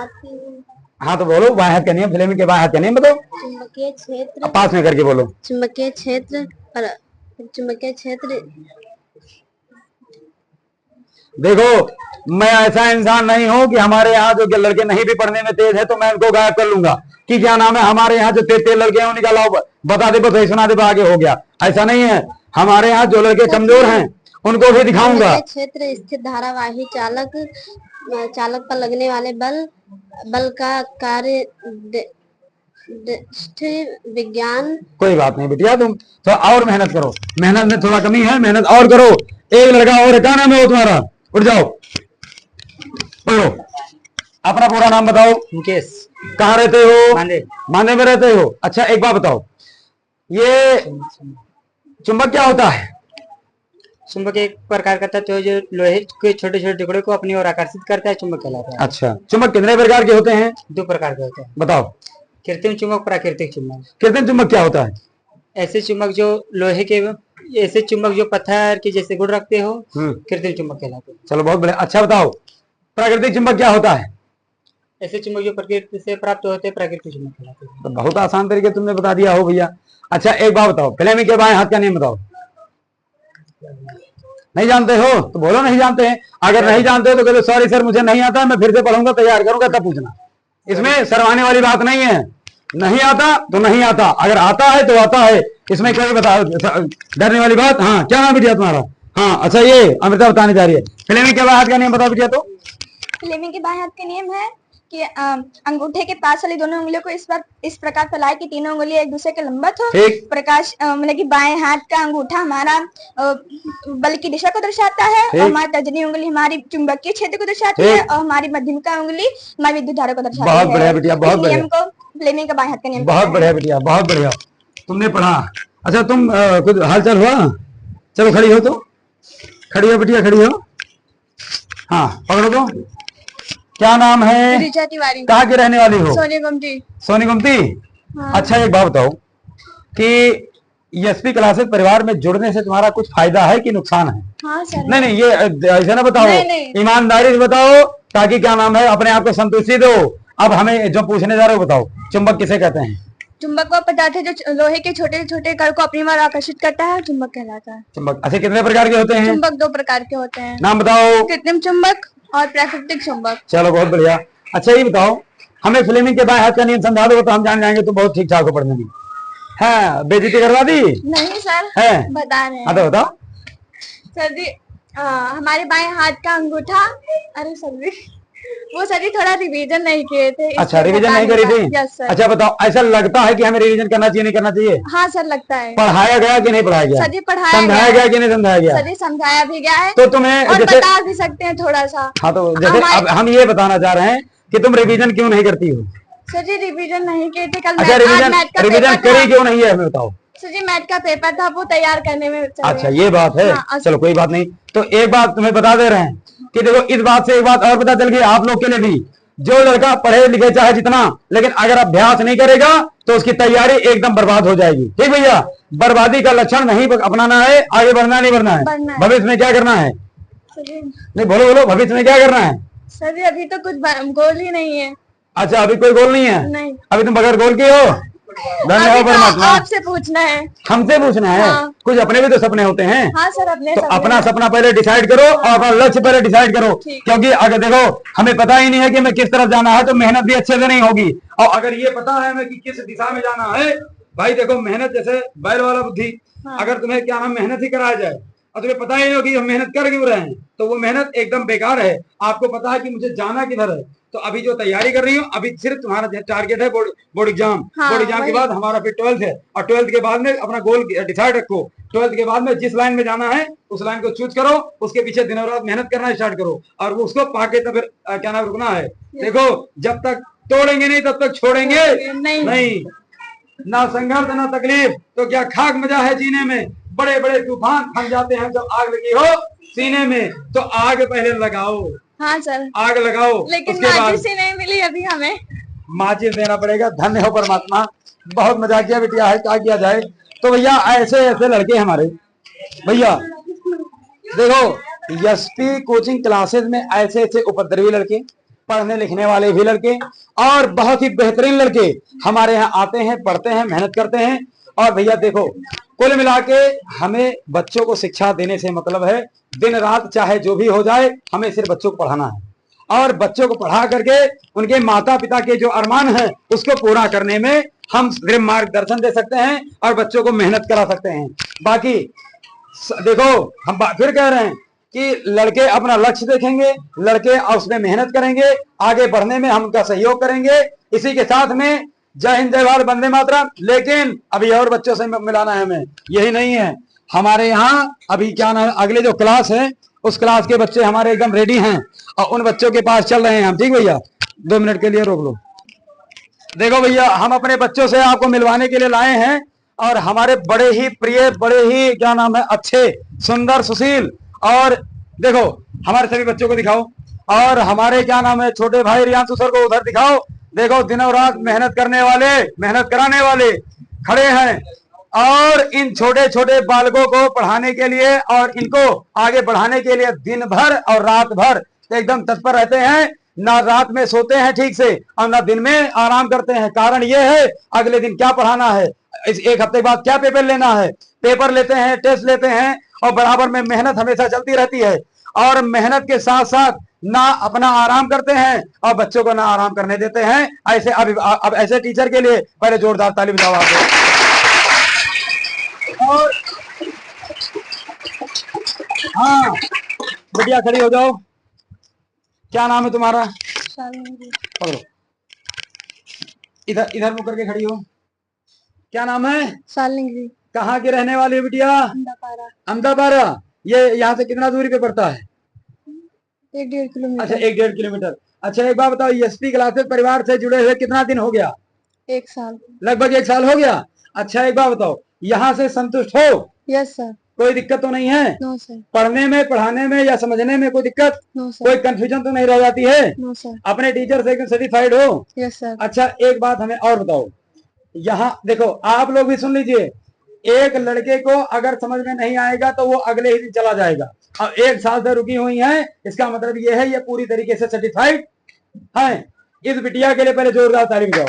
S1: हाँ तो बोलो, बाएं हाथ का नियम, फ्लेमिंग के बाएं हाथ का नियम बताओ।
S2: चुंबकीय क्षेत्र,
S1: पास में करके बोलो।
S2: चुंबकीय क्षेत्र
S1: देखो मैं ऐसा इंसान नहीं हूं कि हमारे यहाँ जो लड़के नहीं भी पढ़ने में तेज है तो मैं उनको गायब कर लूंगा कि क्या नाम है, हमारे यहाँ जो तेज लड़के हैं उनका लाओ बता दे, बस सुना दे, आगे हो गया। ऐसा नहीं है, हमारे यहाँ जो लड़के कमजोर हैं उनको भी दिखाऊंगा।
S2: क्षेत्र स्थित धारावाही चालक पर लगने वाले बल का कार्य विज्ञान।
S1: कोई बात नहीं बिटिया, तुम थोड़ा और मेहनत करो, मेहनत में थोड़ा कमी है, मेहनत और करो। एक लड़का और है, क्या नाम है वो तुम्हारा? उठ जाओ पढ़ो, अपना पूरा नाम बताओ।
S3: मुकेश।
S1: कहाँ रहते हो?
S3: मांदे
S1: में रहते हो। अच्छा एक बात बताओ, ये चुंबक क्या होता है?
S3: चुंबक एक प्रकार का तत्व है जो लोहे के छोटे छोटे टुकड़े को अपनी ओर आकर्षित करता है, चुंबक कहलाता है।
S1: अच्छा चुंबक कितने प्रकार के होते हैं?
S3: 2 प्रकार के होते हैं।
S1: बताओ।
S3: कृत्रिम चुंबक, प्राकृतिक चुंबक।
S1: कृत्रिम चुंबक क्या होता है?
S3: ऐसे चुंबक जो लोहे के, ऐसे चुंबक जो पत्थर के जैसे गुण रखते हो, कृत्रिम चुंबक कहलाते हैं।
S1: चलो बहुत बढ़िया। अच्छा बताओ प्राकृतिक चुंबक क्या होता है?
S3: ऐसे चुंबक जो प्रकृति से प्राप्त होते हैं, प्राकृतिक चुंबक कहलाते हैं।
S1: तो बहुत आसान तरीके तुमने बता दिया हो भैया। अच्छा एक बात बताओ, फ्लेमिंग के बाएं हाथ का नियम बताओ। नहीं जानते हो तो बोलो नहीं जानते हैं। अगर नहीं जानते हो तो कहते सॉरी सर मुझे नहीं आता, मैं फिर से पढ़ूंगा, तैयार करूंगा तब पूछना। इसमें शर्माने वाली बात नहीं है, नहीं आता तो नहीं आता, अगर आता है तो आता है, इसमें कोई डरने वाली बात। हाँ क्या नाम बिटिया तुम्हारा? हाँ अच्छा ये अमृता बताने जा रही है। फ्लेमिंग के बाएं हाथ का नियम बताओ बिटिया। तो
S2: फ्लेमिंग के बाएं हाथ का नियम है कि अंगूठे के पास वाली दोनों उंगलियों को इस प्रकार फैलाए कि तीनों उंगलियां एक दूसरे के लंबवत हो। प्रकाश मतलब कि बाएं हाथ का अंगूठा हमारा बल की दिशा को दर्शाता है और हमारी तर्जनी उंगली हमारी चुंबकीय क्षेत्र को दर्शाती है और हमारी मध्यमिका उंगली हमारी विद्युत धारा को दर्शाती है।
S1: बहुत बढ़िया बिटिया, बहुत बढ़िया।
S2: नियम को फ्लेमिंग का बाएं हाथ का नियम।
S1: बहुत बढ़िया बिटिया, बहुत बढ़िया, तुमने पढ़ा। अच्छा तुम कुछ हालचाल हुआ? चलो खड़ी हो, तो खड़ी हो बिटिया, खड़ी हो। हाँ पकड़ो। तो क्या नाम है?
S2: ऋचा तिवारी।
S1: कहाँ की रहने वाली हो?
S2: सोनी गुमटी।
S1: सोनी गुमटी।
S2: हाँ।
S1: अच्छा एक बात बताओ कि एसपी क्लासेस परिवार में जुड़ने से तुम्हारा कुछ फायदा है कि नुकसान है?
S2: हाँ सर।
S1: नहीं ये ऐसा ना बताओ, ईमानदारी से बताओ ताकि क्या नाम है अपने आप को संतुष्टि दो। अब हमें जो पूछने जा रहे हो बताओ, चुंबक किसे कहते हैं?
S2: चुंबक वह पदार्थ है जो लोहे के छोटे छोटे कण को अपनी ओर आकर्षित करता है, चुंबक कहलाता है।
S1: चुंबक अच्छा कितने प्रकार के होते हैं?
S2: चुंबक 2 प्रकार के होते हैं।
S1: नाम बताओ।
S2: कृत्रिम चुंबक और प्राकृतिक चुंबक।
S1: चलो बहुत बढ़िया। अच्छा ये बताओ हमें फ्लेमिंग के बाएं हाथ का नियम समझा दो तो हम जान जाएंगे तो बहुत ठीक ठाक हो पढ़ने में। हाँ बेइज्जती करवा दी?
S2: नहीं सर
S1: है
S2: बता रहे हैं।
S1: हाँ तो बताओ।
S2: सर जी हमारे बाएं हाथ का अंगूठा, अरे सर जी वो सर जी थोड़ा रिवीजन नहीं किए थे।
S1: अच्छा रिवीजन नहीं करी थी?
S2: Yes sir.
S1: अच्छा बताओ ऐसा लगता है कि हमें रिवीजन करना चाहिए नहीं करना चाहिए?
S2: हाँ सर लगता है।
S1: पढ़ाया गया कि नहीं पढ़ाया गया?
S2: सर जी पढ़ाया
S1: समझाया गया कि नहीं समझाया गया?
S2: सर जी समझाया भी गया है
S1: तो तुम्हें
S2: और
S1: जैसे
S2: बता भी सकते हैं थोड़ा सा।
S1: हाँ तो जैसे अब हम ये बताना चाह रहे हैं कि तुम रिवीजन क्यों नहीं करती हो?
S2: सर जी रिवीजन नहीं किए थे कल।
S1: अच्छा रिवीजन करी क्यों नहीं है हमें बताओ।
S2: सर जी मैथ का पेपर था वो तैयार करने में।
S1: अच्छा ये बात है।
S2: हाँ,
S1: चलो कोई बात नहीं। तो एक बात तुम्हें बता दे रहे हैं कि देखो इस बात से एक बात और पता चल गई आप लोग के लिए भी, जो लड़का पढ़े लिखे चाहे जितना, लेकिन अगर अभ्यास नहीं करेगा तो उसकी तैयारी एकदम बर्बाद हो जाएगी। ठीक भैया, बर्बादी का लक्षण नहीं अपनाना है, आगे बढ़ना नहीं बढ़ना है। भविष्य में क्या करना है? नहीं बोलो बोलो, भविष्य में क्या करना है?
S2: सर जी अभी तो कुछ गोल ही नहीं है।
S1: अच्छा, अभी कोई गोल नहीं है?
S2: नहीं।
S1: अभी तुम बगैर गोल के हो? धन्यवाद परमात्मा।
S2: आपसे पूछना है।
S1: हमसे पूछना है?
S2: हाँ।
S1: कुछ अपने भी तो सपने होते हैं।
S2: हाँ सर, अपने
S1: तो
S2: सपने
S1: अपना
S2: हैं।
S1: सपना पहले डिसाइड करो और अपना लक्ष्य पहले डिसाइड करो, क्योंकि अगर देखो हमें पता ही नहीं है कि हमें किस तरफ जाना है तो मेहनत भी अच्छे से नहीं होगी। और अगर ये पता है हमें कि किस दिशा में जाना है, भाई देखो मेहनत जैसे बैल वाला बुद्धि।
S2: हाँ।
S1: अगर तुम्हें क्या नाम मेहनत ही कराया जाए और तुम्हें पता ही नहीं हो कि हम मेहनत कर क्यों रहे हैं, तो वो मेहनत एकदम बेकार है। आपको पता है कि मुझे जाना किधर है, तो अभी जो तैयारी कर रही हूँ, अभी सिर्फ तुम्हारा टारगेट है बोर्ड एग्जाम।
S2: हाँ,
S1: बोर्ड एग्जाम के बाद हमारा फिर 12th है, और 12th के बाद में अपना गोल डिसाइड रखो। 12th के बाद में जिस लाइन में जाना है उस लाइन को चूज करो, उसके पीछे दिनों रात मेहनत करना स्टार्ट करो, और उसको पाके तब फिर क्या नाम रुकना है। देखो जब तक तोड़ेंगे नहीं तब तक छोड़ेंगे नहीं। ना संघर्ष ना तकलीफ तो क्या खाक मजा है जीने में। बड़े बड़े तूफान थम जाते हैं जब आग लगी हो सीने में, तो आग पहले लगाओ।
S2: हाँ सर,
S1: आग लगाओ,
S2: लेकिन
S1: उसके बाद
S2: माचिस ही नहीं मिली अभी हमें।
S1: माचिस देना पड़ेगा। धन्य हो परमात्मा, बहुत मजा किया बिटिया है, क्या किया जाए। तो भैया ऐसे ऐसे लड़के हमारे, भैया देखो एसपी कोचिंग क्लासेस में ऐसे ऐसे उपद्रवी लड़के, पढ़ने लिखने वाले भी लड़के और बहुत ही बेहतरीन लड़के हमारे यहाँ आते हैं, पढ़ते हैं, मेहनत करते हैं। और भैया देखो कुल मिला के हमें बच्चों को शिक्षा देने से मतलब है, दिन रात चाहे जो भी हो जाए हमें सिर्फ बच्चों को पढ़ाना है, और बच्चों को पढ़ा करके उनके माता पिता के जो अरमान है उसको पूरा करने में हम सिर्फ मार्गदर्शन दे सकते हैं और बच्चों को मेहनत करा सकते हैं। बाकी देखो हम फिर कह रहे हैं कि लड़के अपना लक्ष्य देखेंगे, लड़के उसमें मेहनत करेंगे, आगे बढ़ने में हम उनका सहयोग करेंगे। इसी के साथ में जय हिंद जय भारत वंदे मातरम। लेकिन अभी और बच्चों से मिलाना है हमें, यही नहीं है हमारे यहाँ अभी क्या नाम, अगले जो क्लास है उस क्लास के बच्चे हमारे एकदम रेडी हैं और उन बच्चों के पास चल रहे हैं हम। ठीक भैया, 2 मिनट के लिए रोक लो। देखो भैया हम अपने बच्चों से आपको मिलवाने के लिए लाए हैं, और हमारे बड़े ही प्रिय, बड़े ही क्या नाम है, अच्छे, सुंदर, सुशील, और देखो हमारे सभी बच्चों को दिखाओ, और हमारे क्या नाम है छोटे भाई रियांशु सर को उधर दिखाओ। देखो दिनों रात मेहनत करने वाले, मेहनत कराने वाले खड़े हैं, और इन छोटे छोटे बालकों को पढ़ाने के लिए और इनको आगे बढ़ाने के लिए दिन भर और रात भर एकदम तत्पर रहते हैं। ना रात में सोते हैं ठीक से और ना दिन में आराम करते हैं। कारण ये है अगले दिन क्या पढ़ाना है, इस एक हफ्ते बाद क्या पेपर लेना है, पेपर लेते हैं, टेस्ट लेते हैं, और बराबर में मेहनत हमेशा चलती रहती है। और मेहनत के साथ साथ ना अपना आराम करते हैं और बच्चों को ना आराम करने देते हैं। ऐसे अब ऐसे टीचर के लिए पहले जोरदार ताली बजाओ आप। और हाँ बिटिया खड़ी हो जाओ, क्या नाम है तुम्हारा? पकड़ो, इधर इधर मुकर के खड़ी हो। क्या नाम है?
S2: शालिनी।
S1: कहाँ के रहने वाली हो बिटिया? अहमदाबाद। ये यहाँ से कितना दूरी पे पड़ता है?
S2: 1-1.5 किलोमीटर।
S1: अच्छा 1-1.5 किलोमीटर। अच्छा एक बात बताओ, एसपी क्लासेस परिवार से जुड़े हुए कितना दिन हो गया?
S2: 1 साल।
S1: लगभग 1 साल हो गया। अच्छा एक बात बताओ, यहाँ से संतुष्ट हो?
S2: Yes sir.
S1: कोई दिक्कत तो नहीं है?
S2: No sir.
S1: पढ़ने में, पढ़ाने में या समझने में कोई दिक्कत?
S2: No sir.
S1: कोई कंफ्यूजन तो नहीं रह जाती है?
S2: No sir.
S1: अपने टीचर से एकदम सेटिस्फाइड हो?
S2: Yes sir.
S1: अच्छा एक बात हमें और बताओ, यहाँ देखो आप लोग भी सुन लीजिए, एक लड़के को अगर समझ में नहीं आएगा तो वो अगले ही दिन चला जाएगा। अब 1 साल से रुकी हुई है, इसका मतलब ये है ये पूरी तरीके से सेटिस्फाइड है। इस बिटिया के लिए पहले जोरदार ताली बजाओ।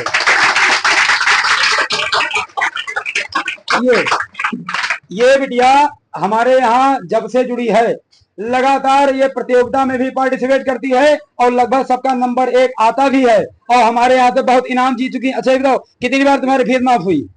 S1: ये बिटिया हमारे यहाँ जब से जुड़ी है, लगातार ये प्रतियोगिता में भी पार्टिसिपेट करती है और लगभग सबका नंबर 1 आता भी है, और हमारे यहाँ से बहुत इनाम जीत चुकी है। अच्छा बताओ कितनी बार तुम्हारी फीस माफ हुई?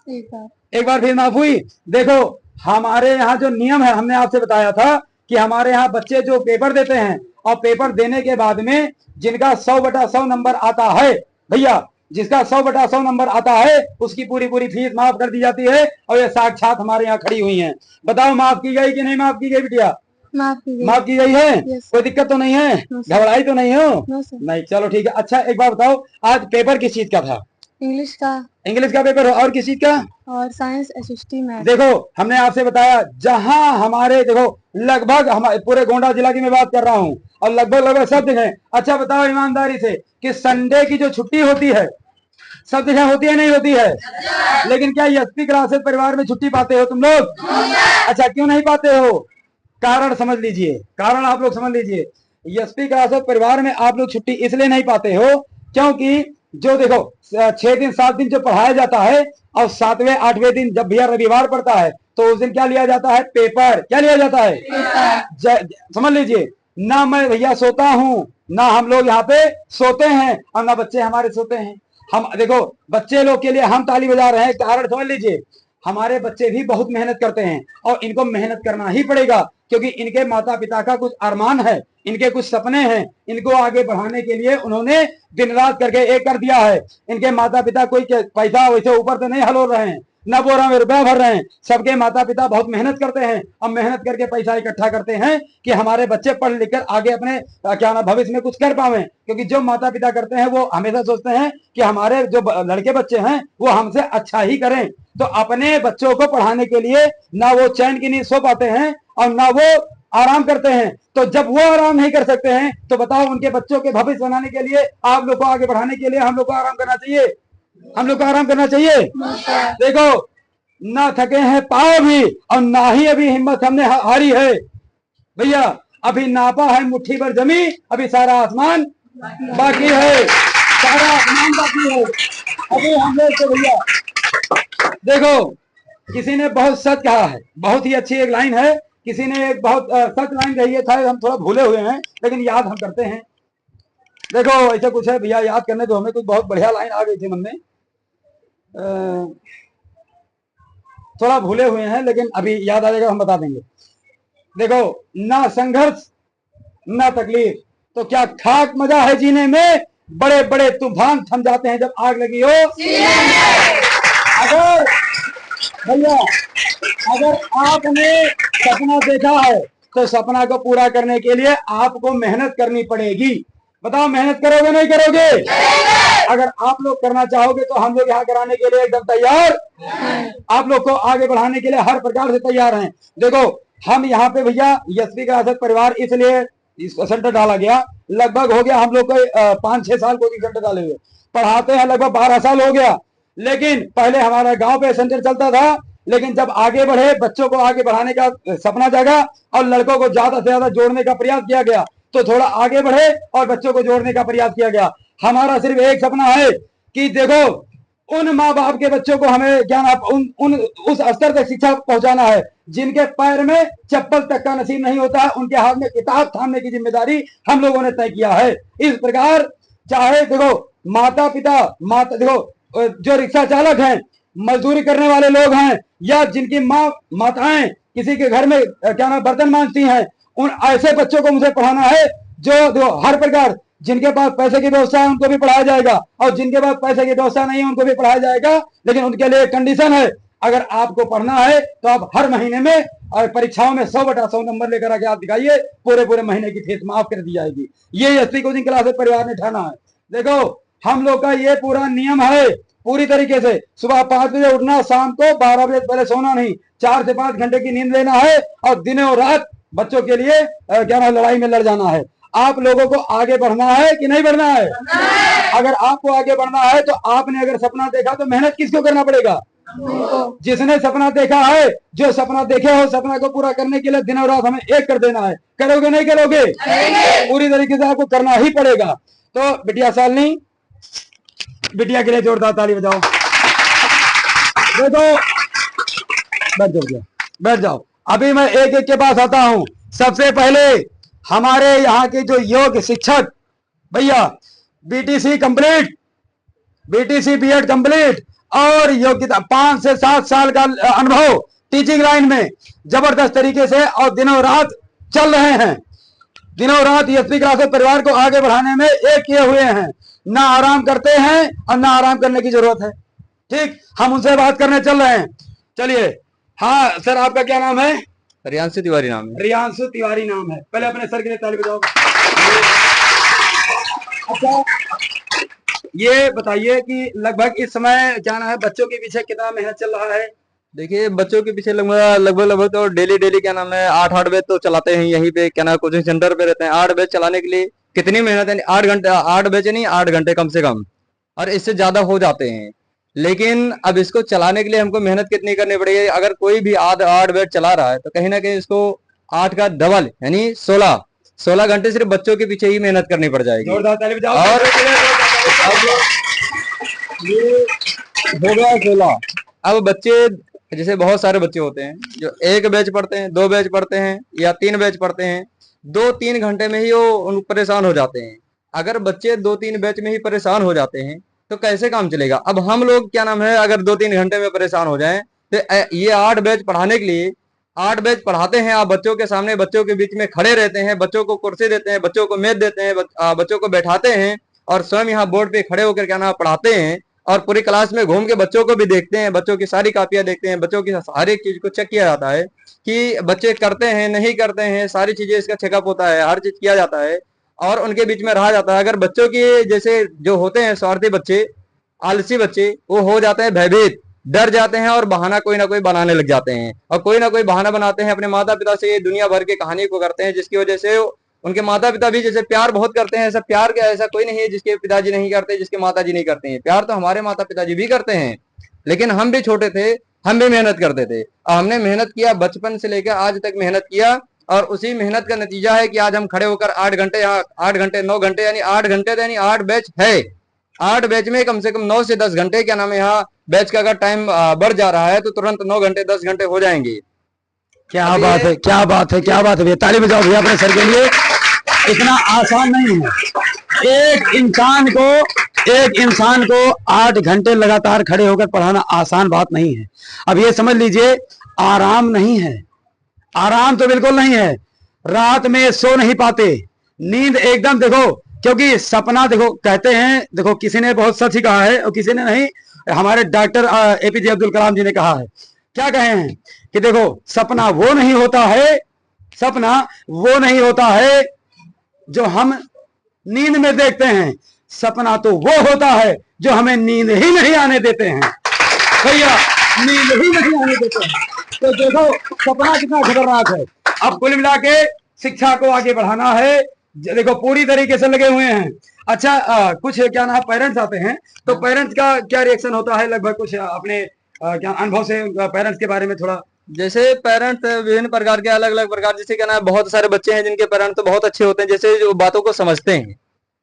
S1: 1 बार फीस माफ हुई। देखो हमारे यहाँ जो नियम है, हमने आपसे बताया था कि हमारे यहाँ बच्चे जो पेपर देते हैं और पेपर देने के बाद में जिनका 100/100 नंबर आता है, भैया जिसका 100/100 नंबर आता है उसकी पूरी फीस माफ कर दी जाती है। और ये साक्षात हमारे यहाँ खड़ी हुई हैं। बताओ माफ की गई कि नहीं माफ की गई बिटिया? माफ की गई है। कोई दिक्कत तो नहीं है? घबराई तो नहीं हो? नहीं, चलो ठीक है। अच्छा एक बार बताओ, आज पेपर किस चीज का था?
S2: इंग्लिश का।
S1: इंग्लिश का पेपर हो, और किस चीज का?
S2: और साइंस, एसएसटी, मैथ।
S1: देखो हमने आपसे बताया, जहां हमारे देखो लगभग हमारे पूरे गोंडा जिला की मैं बात कर रहा हूं, और लगभग सब जगह। अच्छा बताओ ईमानदारी से कि संडे की जो छुट्टी होती है सब जगह होती है नहीं होती है? लेकिन क्या एसपी क्लासेस परिवार में छुट्टी पाते हो तुम लोग? अच्छा क्यों नहीं पाते हो? कारण समझ लीजिए, कारण आप लोग समझ लीजिए। एसपी क्लासेस परिवार में आप लोग छुट्टी इसलिए नहीं पाते हो क्योंकि जो देखो 6 दिन 7 दिन जो पढ़ाया जाता है और 7वें 8वें दिन जब भैया रविवार पड़ता है तो उस दिन क्या लिया जाता है? पेपर। क्या लिया जाता है? समझ लीजिए, ना मैं भैया सोता हूँ, ना हम लोग यहाँ पे सोते हैं और ना बच्चे हमारे सोते हैं। हम देखो बच्चे लोग के लिए हम ताली बजा रहे हैं, कारण समझ लीजिए हमारे बच्चे भी बहुत मेहनत करते हैं और इनको मेहनत करना ही पड़ेगा क्योंकि इनके माता पिता का कुछ अरमान है, इनके कुछ सपने हैं, इनको आगे बढ़ाने के लिए उन्होंने दिन रात करके एक कर दिया है। इनके माता पिता कोई पैसा वैसे ऊपर से नहीं हलोल रहे हैं, न बोरा में रुपया भर रहे हैं। सबके माता पिता बहुत मेहनत करते हैं और मेहनत करके पैसा इकट्ठा करते हैं कि हमारे बच्चे पढ़ लिख कर आगे अपने क्या ना भविष्य में कुछ कर पावे। क्योंकि जो माता पिता करते हैं वो हमेशा सोचते हैं कि हमारे जो लड़के बच्चे हैं वो हमसे अच्छा ही करें। तो अपने बच्चों को पढ़ाने के लिए ना वो चैन की नींद सो पाते हैं और ना वो आराम करते हैं। तो जब वो आराम नहीं कर सकते हैं तो बताओ उनके बच्चों के भविष्य बनाने के लिए, आप लोग को आगे बढ़ाने के लिए हम लोग को आराम करना चाहिए। हम लोग को आराम करना चाहिए। देखो ना थके हैं पाँव भी और ना ही अभी हिम्मत हमने हारी है भैया। अभी नापा है मुट्ठी भर जमी, अभी सारा आसमान बाकी है, सारा आसमान बाकी है अभी हम लोग। तो भैया देखो किसी ने बहुत सच कहा है, बहुत ही अच्छी एक लाइन है, किसी ने एक बहुत सच लाइन कही है, था हम थोड़ा भूले हुए हैं लेकिन याद हम करते हैं। देखो ऐसा कुछ है भैया, याद करने तो हमें कुछ बहुत बढ़िया लाइन आ गई थी मन में, थोड़ा भूले हुए हैं लेकिन अभी याद आ जाएगा, हम बता देंगे। देखो ना संघर्ष ना तकलीफ तो क्या खाक मजा है जीने में, बड़े बड़े तूफान थम जाते हैं जब आग लगी हो। अगर भैया अगर आपने सपना देखा है तो सपना को पूरा करने के लिए आपको मेहनत करनी पड़ेगी। बताओ मेहनत करोगे नहीं करोगे? अगर आप लोग करना चाहोगे तो हम लोग यहाँ कराने के लिए एकदम तैयार, आप लोग को आगे बढ़ाने के लिए हर प्रकार से तैयार हैं। देखो हम यहाँ पे भैया एसपी क्लासेस परिवार इसलिए इसको सेंटर डाला गया, लगभग हो गया हम लोग को 5-6 साल कोचिंग सेंटर डाले हुए, पढ़ाते हैं लगभग 12 साल हो गया। लेकिन पहले हमारा गांव पे सेंटर चलता था, लेकिन जब आगे बढ़े, बच्चों को आगे बढ़ाने का सपना जागा और लड़कों को ज्यादा से ज्यादा जोड़ने का प्रयास किया गया तो थोड़ा आगे बढ़े और बच्चों को जोड़ने का प्रयास किया गया। हमारा सिर्फ एक सपना है कि देखो उन माँ बाप के बच्चों को हमें ज्ञान उस स्तर तक शिक्षा पहुंचाना है जिनके पैर में चप्पल तक का नसीब नहीं होता है, उनके हाथ में किताब थामने की जिम्मेदारी हम लोगों ने तय किया है। इस प्रकार चाहे देखो माता पिता देखो जो रिक्शा चालक हैं, मजदूरी करने वाले लोग हैं, या जिनकी माताएं किसी के घर में क्या नाम बर्तन मांजती हैं, उन ऐसे बच्चों को मुझे पढ़ाना है जो हर प्रकार जिनके पास पैसे की व्यवस्था है उनको भी पढ़ाया जाएगा और जिनके पास पैसे की व्यवस्था नहीं है उनको भी पढ़ाया जाएगा। लेकिन उनके लिए कंडीशन है, अगर आपको पढ़ना है तो आप हर महीने में और परीक्षाओं में 100/100 नंबर लेकर आके आप दिखाइए, पूरे महीने की फीस माफ कर दी जाएगी। ये एसपी कोचिंग क्लासेस परिवार ने ठाना है। देखो हम लोग का ये पूरा नियम है पूरी तरीके से, सुबह 5 बजे उठना, शाम को 12 बजे पहले सोना नहीं, 4 से 5 घंटे की नींद लेना है और दिनों रात बच्चों के लिए क्या ना लड़ाई में लड़ जाना है। आप लोगों को आगे बढ़ना है कि नहीं बढ़ना है? अगर आपको आगे बढ़ना है तो आपने अगर सपना देखा तो मेहनत किसको करना पड़ेगा? जिसने सपना देखा है, जो सपना देखे हो, सपना को पूरा करने के लिए दिनों रात हमें एक कर देना है। करोगे नहीं करोगे? पूरी तरीके से आपको करना ही पड़ेगा। तो बिटिया सालनी, बिटिया के लिए जोरदार ताली बजाओ। देखो बैठ जाओ। अभी मैं एक एक के पास आता हूं। सबसे पहले हमारे यहाँ के जो योग शिक्षक भैया, BTC complete, BTC BEd complete और योग्यता 5 से 7 साल का अनुभव टीचिंग लाइन में जबरदस्त तरीके से और दिनों रात चल रहे हैं। दिनों रात एसपी क्लासेस परिवार को आगे बढ़ाने में एक किए हुए हैं, ना आराम करते हैं और ना आराम करने की जरूरत है। ठीक, हम उनसे बात करने चल रहे हैं। चलिए, हाँ सर, आपका क्या नाम है?
S4: रियांशु तिवारी नाम है।
S1: रियांशु तिवारी नाम है। पहले अपने सर के लिए ताली बजाओ। अच्छा, ये बताइए कि लगभग इस समय क्या नाम है, बच्चों के पीछे कितना मेहनत चल रहा है?
S4: देखिए बच्चों के पीछे लगभग तो डेली क्या नाम है 8 बैच तो चलाते हैं यहीं पे, क्या नाम कोचिंग सेंटर पे रहते हैं। 8 बैच चलाने के लिए कितनी मेहनत है? 8 घंटे, 8 बैच नहीं 8 घंटे कम से कम, और इससे ज्यादा हो जाते हैं। लेकिन अब इसको चलाने के लिए हमको मेहनत कितनी करनी पड़ेगी? अगर कोई भी 8 बैच चला रहा है तो कहीं ना कहीं इसको 8 का डबल यानी 16 16 घंटे सिर्फ बच्चों के पीछे ही मेहनत करनी पड़ जाएगी।
S1: जोरदार ताली बजाओ।
S4: और ये हो गया 16। अब बच्चे जैसे बहुत सारे बच्चे होते हैं जो एक बैच पढ़ते हैं, 2 बैच पढ़ते हैं या 3 बैच पढ़ते हैं, 2-3 घंटे में ही वो परेशान हो जाते हैं। अगर बच्चे 2-3 बैच में ही परेशान हो जाते हैं तो कैसे काम चलेगा। अब हम लोग क्या नाम है अगर 2-3 घंटे में परेशान हो जाएं तो ये 8 बैच पढ़ाने के लिए 8 बैच पढ़ाते हैं। आप बच्चों के सामने बच्चों के बीच में खड़े रहते हैं, बच्चों को कुर्सी देते हैं, बच्चों को मेज देते हैं, बच्चों को बैठाते हैं और स्वयं यहाँ बोर्ड पे खड़े होकर क्या नाम पढ़ाते हैं और पूरी क्लास में घूम के बच्चों को भी देखते हैं, बच्चों की सारी कापियां देखते हैं, बच्चों की हर एक चीज को चेक किया जाता है कि बच्चे करते हैं नहीं करते हैं, सारी चीजें इसका चेकअप होता है, हर चीज किया जाता है और उनके बीच में रहा जाता है। अगर बच्चों की जैसे जो होते हैं स्वार्थी बच्चे, आलसी बच्चे, वो हो जाते हैं भयभीत, डर जाते हैं और बहाना कोई ना कोई बनाने लग जाते हैं और कोई ना कोई बहाना बनाते हैं, अपने माता पिता से दुनिया भर की कहानी को करते हैं जिसकी वजह से उनके माता पिता भी जैसे प्यार बहुत करते हैं। ऐसा प्यार क्या ऐसा कोई नहीं है जिसके पिताजी नहीं करते, जिसके माताजी नहीं करते हैं। प्यार तो हमारे माता पिताजी भी करते हैं, लेकिन हम भी छोटे थे, हम भी मेहनत करते थे और हमने मेहनत किया, बचपन से लेकर आज तक मेहनत किया और उसी मेहनत का नतीजा है कि आज हम खड़े होकर 8 घंटे यहाँ 8 घंटे 9 घंटे यानी 8 घंटे यानी 8 बैच है। 8 बैच में कम से कम 9 से 10 घंटे क्या नाम है यहाँ बैच का अगर टाइम बढ़ जा रहा है तो तुरंत 9 घंटे 10 घंटे हो जाएंगे।
S1: क्या बात है, क्या बात है, क्या बात है। ताली बजाओ भैया अपने सर के लिए। इतना आसान नहीं है एक इंसान को 8 घंटे लगातार खड़े होकर पढ़ाना आसान बात नहीं है। अब ये समझ लीजिए आराम नहीं है, आराम तो बिल्कुल नहीं है। रात में सो नहीं पाते, नींद एकदम देखो, क्योंकि सपना देखो कहते हैं, देखो किसी ने बहुत सच ही कहा है और किसी ने नहीं, हमारे डॉक्टर APJ अब्दुल कलाम जी ने कहा है। क्या कहे हैं कि देखो सपना वो नहीं होता है, सपना वो नहीं होता है जो हम नींद में देखते हैं, सपना तो वो होता है जो हमें नींद ही नहीं आने देते हैं। भैया नींद ही नहीं आने देते हैं। तो देखो सपना कितना खतरनाक है। अब कुल मिला के शिक्षा को आगे बढ़ाना है, देखो पूरी तरीके से लगे हुए हैं। अच्छा कुछ क्या ना पेरेंट्स आते हैं तो पेरेंट्स का क्या रिएक्शन होता है, लगभग कुछ अपने क्या अनुभव से पेरेंट्स के बारे में थोड़ा।
S4: जैसे पेरेंट्स विभिन्न प्रकार के अलग अलग प्रकार, जैसे क्या ना बहुत सारे बच्चे हैं जिनके पेरेंट्स तो बहुत अच्छे होते हैं, जैसे जो बातों को समझते हैं।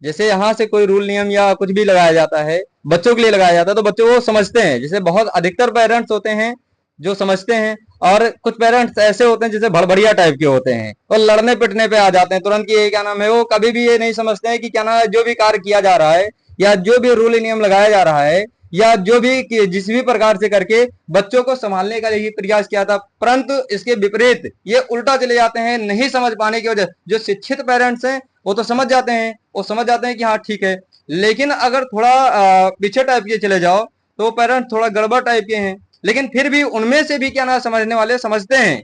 S4: जैसे यहाँ से कोई रूल नियम या कुछ भी लगाया जाता है बच्चों के लिए लगाया जाता है तो बच्चे वो समझते हैं। जैसे बहुत अधिकतर पेरेंट्स होते हैं जो समझते हैं और कुछ पेरेंट्स ऐसे होते हैं जैसे भड़बड़िया टाइप के होते हैं और लड़ने पिटने पे आ जाते हैं तुरंत की क्या नाम है, वो कभी भी ये नहीं समझते हैं कि क्या नाम है जो भी कार्य किया जा रहा है या जो भी रूल नियम लगाया जा रहा है या जो भी जिस भी प्रकार से करके बच्चों को संभालने का यही प्रयास किया था, परंतु इसके विपरीत ये उल्टा चले जाते हैं नहीं समझ पाने की वजह। जो शिक्षित पेरेंट्स हैं वो तो समझ जाते हैं, वो समझ जाते हैं कि हाँ ठीक है, लेकिन अगर थोड़ा पीछे टाइप के चले जाओ तो पेरेंट्स थोड़ा गड़बड़ टाइप के हैं, लेकिन फिर भी उनमें से भी क्या नाम समझने वाले समझते हैं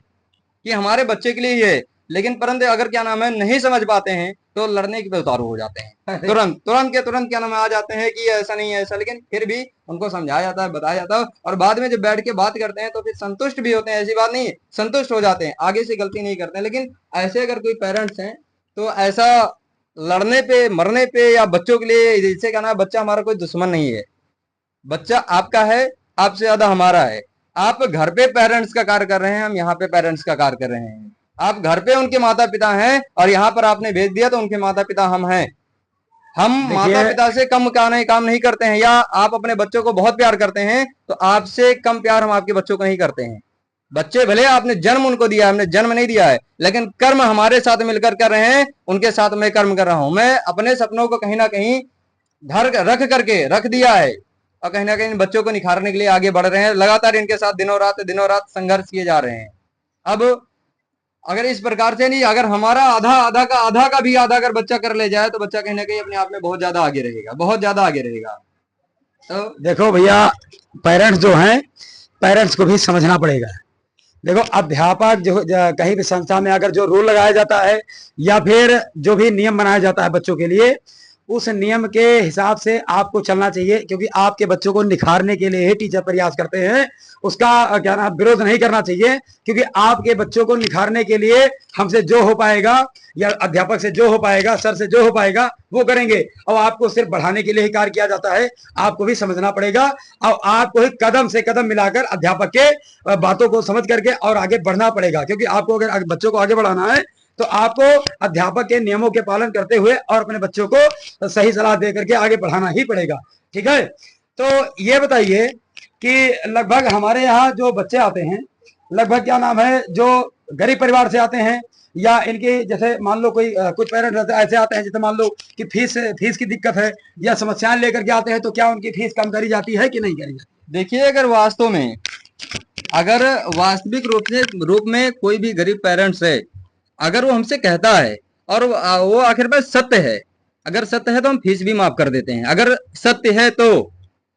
S4: कि हमारे बच्चे के लिए ये, लेकिन परंतु अगर क्या नाम है नहीं समझ पाते हैं तो लड़ने के पे उतारू हो जाते हैं, तुरंत क्या नाम आ जाते हैं कि ऐसा नहीं है ऐसा, लेकिन फिर भी उनको समझाया जाता है, बताया जाता है और बाद में जब बैठ के बात करते हैं तो फिर संतुष्ट भी होते हैं। ऐसी बात नहीं है, संतुष्ट हो जाते हैं, आगे से गलती नहीं करते हैं। लेकिन ऐसे अगर कोई पेरेंट्स हैं तो ऐसा लड़ने पे मरने पे या बच्चों के लिए जैसे क्या नाम, बच्चा हमारा कोई दुश्मन नहीं है, बच्चा आपका है, आपसे ज्यादा हमारा है। आप घर पे पेरेंट्स का कार्य कर रहे हैं, हम यहाँ पे पेरेंट्स का कार्य कर रहे हैं। आप घर पे उनके माता पिता हैं और यहाँ पर आपने भेज दिया तो उनके माता पिता हम हैं। हम माता पिता से कम काम नहीं करते हैं, या आप अपने बच्चों को बहुत प्यार करते हैं तो आपसे कम प्यार हम आपके बच्चों को नहीं करते हैं। बच्चे भले आपने जन्म उनको दिया है, हमने जन्म नहीं दिया है, लेकिन कर्म हमारे साथ मिलकर कर रहे हैं, उनके साथ मैं कर्म कर रहा हूं। मैं अपने सपनों को कहीं ना कहीं रख दिया है और कहीं ना कहीं बच्चों को निखारने के लिए आगे बढ़ रहे हैं। लगातार इनके साथ दिनों रात संघर्ष किए जा रहे हैं। अब अगर इस प्रकार से नहीं, अगर हमारा आधा का अगर बच्चा कर ले जाए तो बच्चा कहीं ना कहीं अपने आप में बहुत ज्यादा आगे रहेगा, बहुत ज्यादा आगे रहेगा। तो
S1: देखो भैया पेरेंट्स जो हैं, पेरेंट्स को भी समझना पड़ेगा। देखो अध्यापक जो कहीं भी संस्था में अगर जो रूल लगाया जाता है या फिर जो भी नियम बनाया जाता है बच्चों के लिए, उस नियम के हिसाब से आपको चलना चाहिए, क्योंकि आपके बच्चों को निखारने के लिए ही टीचर प्रयास करते हैं। उसका क्या नाम विरोध नहीं करना चाहिए, क्योंकि आपके बच्चों को निखारने के लिए हमसे जो हो पाएगा या अध्यापक से जो हो पाएगा, सर से जो हो पाएगा वो करेंगे। और आपको सिर्फ बढ़ाने के लिए ही कार्य किया जाता है, आपको भी समझना पड़ेगा और आपको ही कदम से कदम मिलाकर अध्यापक के बातों को समझ करके और आगे बढ़ना पड़ेगा। क्योंकि आपको अगर बच्चों को आगे बढ़ाना है तो तो आपको अध्यापक के नियमों के पालन करते हुए और अपने बच्चों को सही सलाह दे करके आगे बढ़ाना ही पड़ेगा। ठीक है, तो ये बताइए कि लगभग हमारे यहाँ जो बच्चे आते हैं, लगभग क्या नाम है, जो गरीब परिवार से आते हैं, या इनकी जैसे मान लो कोई कुछ पेरेंट्स ऐसे आते हैं, जैसे मान लो कि फीस की दिक्कत है या समस्याएं लेकर के आते हैं, तो क्या उनकी फीस कम करी जाती है कि नहीं करी जाती?
S4: देखिए, अगर वास्तविक रूप में कोई भी गरीब पेरेंट्स है, अगर वो हमसे कहता है और वो आखिर में सत्य है, अगर सत्य है तो हम फीस भी माफ कर देते हैं। अगर सत्य है तो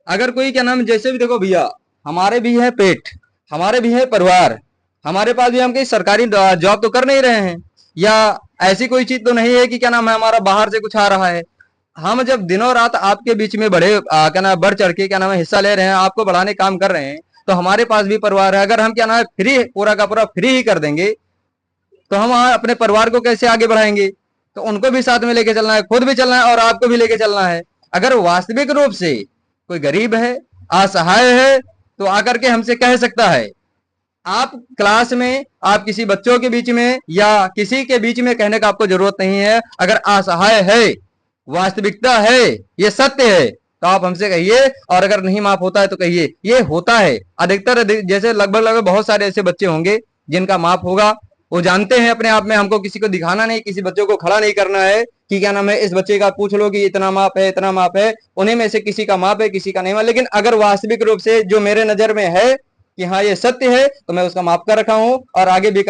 S4: अगर कोई क्या नाम, जैसे भी देखो भैया, हमारे भी है पेट, हमारे भी है परिवार, हमारे पास भी हम कहीं सरकारी जॉब तो कर नहीं रहे हैं, या ऐसी कोई चीज तो नहीं है कि क्या नाम है हमारा बाहर से कुछ आ रहा है। हम जब दिनों रात आपके बीच में क्या नाम बढ़ चढ़ के क्या नाम है हिस्सा ले रहे हैं, आपको बढ़ाने काम कर रहे हैं, तो हमारे पास भी परिवार है। अगर हम क्या नाम है फ्री, पूरा का पूरा फ्री ही कर देंगे, तो हम अपने परिवार को कैसे आगे बढ़ाएंगे? तो उनको भी साथ में लेके चलना है, खुद भी चलना है और आपको भी लेके चलना है। अगर वास्तविक रूप से कोई गरीब है, असहाय है, तो आकर के हमसे कह सकता है। आप क्लास में, आप किसी बच्चों के बीच में या किसी के बीच में कहने का आपको जरूरत नहीं है। अगर असहाय है, वास्तविकता है, ये सत्य है, तो आप हमसे कहिए। और अगर नहीं माफ होता है तो कहिए। ये होता है अधिकतर, जैसे लगभग बहुत सारे ऐसे बच्चे होंगे जिनका माफ होगा। वो जानते हैं अपने आप में, हमको किसी को दिखाना नहीं, किसी बच्चों को खड़ा नहीं करना है कि क्या नाम है इस बच्चे का पूछ लो कि इतना माप है, इतना माप है। उन्हीं में से किसी का माप है, किसी का नहीं माप। लेकिन अगर वास्तविक रूप से जो मेरे नजर में है कि हाँ ये सत्य है, तो मैं उसका माफ कर रखा हूं। और आगे भी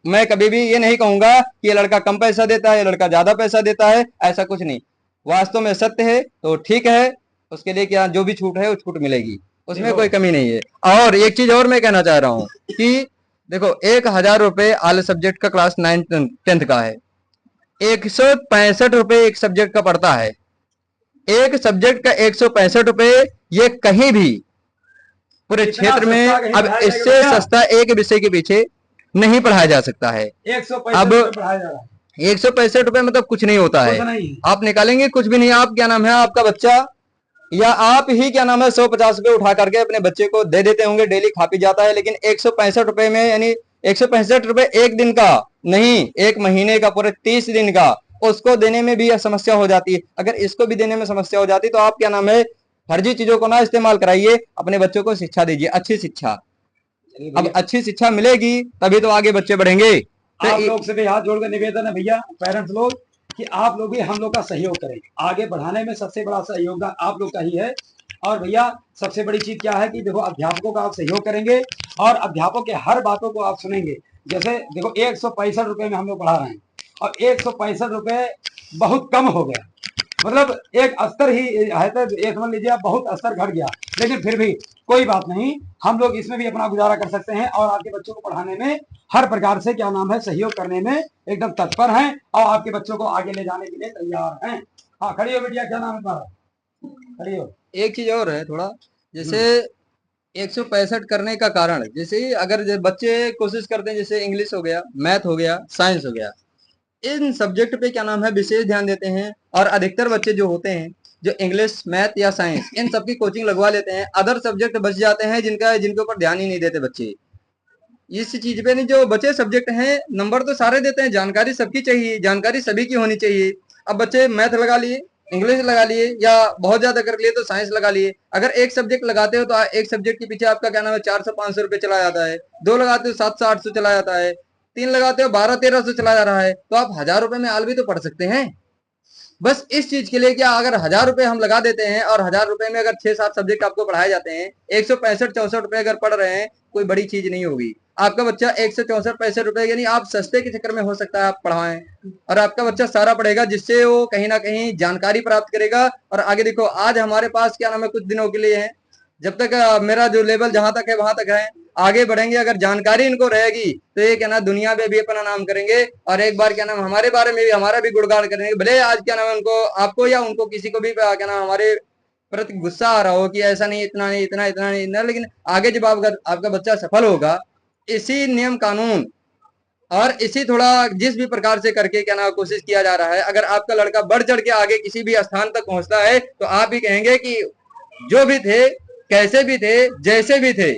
S4: मैं कभी भी ये नहीं कहूंगा कि ये लड़का कम पैसा देता है, ये लड़का ज्यादा पैसा देता है, ऐसा कुछ नहीं। वास्तव में सत्य है तो ठीक है, उसके लिए क्या जो भी छूट है वो छूट मिलेगी, उसमें कोई कमी नहीं है। और एक चीज और मैं कहना चाह रहा हूँ कि देखो, 1,000 रुपए आल सब्जेक्ट का क्लास 9th का है, 165 रुपए एक सब्जेक्ट का पड़ता है। एक सब्जेक्ट का 165 रुपए, ये कहीं भी पूरे क्षेत्र में अब इससे सस्ता एक विषय के पीछे नहीं पढ़ाया जा सकता है। 165 रुपए मतलब कुछ नहीं होता है। आप निकालेंगे कुछ भी नहीं। आप क्या नाम है, आपका बच्चा या आप ही क्या नाम है 150 रुपए उठा करके अपने बच्चे को दे देते होंगे, डेली खा पी जाता है। लेकिन 165 रुपए में, यानी 165 रुपए एक दिन का नहीं, एक महीने का, पूरे 30 दिन का, उसको देने में भी समस्या हो जाती है। अगर इसको भी देने में समस्या हो जाती है, तो आप क्या नाम है फर्जी चीजों को ना इस्तेमाल कराइए, अपने बच्चों को शिक्षा दीजिए, अच्छी शिक्षा। अब अच्छी शिक्षा मिलेगी तभी तो आगे बच्चे बढ़ेंगे।
S1: आप लोग से भी हाथ जोड़कर निवेदन है भैया, पेरेंट्स लोग, कि आप लोग भी हम लोग का सहयोग करें। आगे बढ़ाने में सबसे बड़ा सहयोग आप लोग का ही है। और भैया सबसे बड़ी चीज क्या है कि देखो, अध्यापकों का आप सहयोग करेंगे और अध्यापकों के हर बातों को आप सुनेंगे। जैसे देखो, 165 रुपए में हम लोग पढ़ा रहे हैं, और 165 रुपए बहुत कम हो गया। मतलब एक स्तर ही है, तो ये समझ लीजिए आप बहुत स्तर घट गया। लेकिन फिर भी कोई बात नहीं, हम लोग इसमें भी अपना गुजारा कर सकते हैं और आपके बच्चों को पढ़ाने में हर प्रकार से क्या नाम है सहयोग करने में एकदम तत्पर हैं और आपके बच्चों को आगे ले जाने के लिए तैयार हैं। हाँ, खड़ी हो बेटिया, क्या नाम है तुम्हारा? खड़ी हो।
S4: एक चीज और है थोड़ा, जैसे 165 करने का कारण, जैसे अगर बच्चे कोशिश करते हैं, जैसे इंग्लिश हो गया, मैथ हो गया, साइंस हो गया, इन सब्जेक्ट पे क्या नाम है विशेष ध्यान देते हैं। और अधिकतर बच्चे जो होते हैं, जो इंग्लिश, मैथ या साइंस, इन सब की कोचिंग लगवा लेते हैं। अदर सब्जेक्ट बच जाते हैं जिनके ऊपर ध्यान ही नहीं देते बच्चे। इस चीज पे नहीं, जो बचे सब्जेक्ट हैं नंबर तो सारे देते हैं, जानकारी सबकी चाहिए, जानकारी सभी की होनी चाहिए। अब बच्चे मैथ लगा लिए, इंग्लिश लगा लिए, या बहुत ज्यादा कर लिए तो साइंस लगा लिए। अगर एक सब्जेक्ट लगाते हो तो एक सब्जेक्ट के पीछे आपका क्या नाम है 400-500 रुपए चला जाता है। 2 लगाते हो 700-800 चला जाता है। 3 लगाते हो 1200-1300 चला जा रहा है। तो आप 1000 रुपए में आल भी तो पढ़ सकते हैं। बस इस चीज के लिए क्या, अगर 1000 रुपए हम लगा देते हैं और 1000 रुपए में अगर 6-7 सब्जेक्ट आपको पढ़ाए जाते हैं, 165-64 रुपए अगर पढ़ रहे हैं, कोई बड़ी चीज नहीं होगी। आपका बच्चा 164-65 रुपए, यानी आप सस्ते के चक्कर में हो सकता है आप पढ़ाएं, और आपका बच्चा सारा पढ़ेगा, जिससे वो कहीं ना कहीं जानकारी प्राप्त करेगा। और आगे देखो, आज हमारे पास क्या नाम है कुछ दिनों के लिए है, जब तक मेरा जो लेवल जहां तक है वहां तक है, आगे बढ़ेंगे। अगर जानकारी इनको रहेगी तो ये क्या नाम दुनिया में भी अपना नाम करेंगे, और एक बार क्या नाम हमारे बारे में भी हमारा भी गुणगान करेंगे। भले आज क्या नाम उनको, आपको या उनको किसी को भी क्या नाम हमारे प्रति गुस्सा आ रहा हो कि ऐसा नहीं, इतना नहीं, इतना नहीं, लेकिन आगे जब आपका बच्चा सफल होगा, इसी नियम कानून और इसी थोड़ा जिस भी प्रकार से करके क्या नाम कोशिश किया जा रहा है, अगर आपका लड़का बढ़ चढ़ के आगे किसी भी स्थान तक पहुंचता है, तो आप ही कहेंगे कि जो भी थे, कैसे भी थे, जैसे भी थे,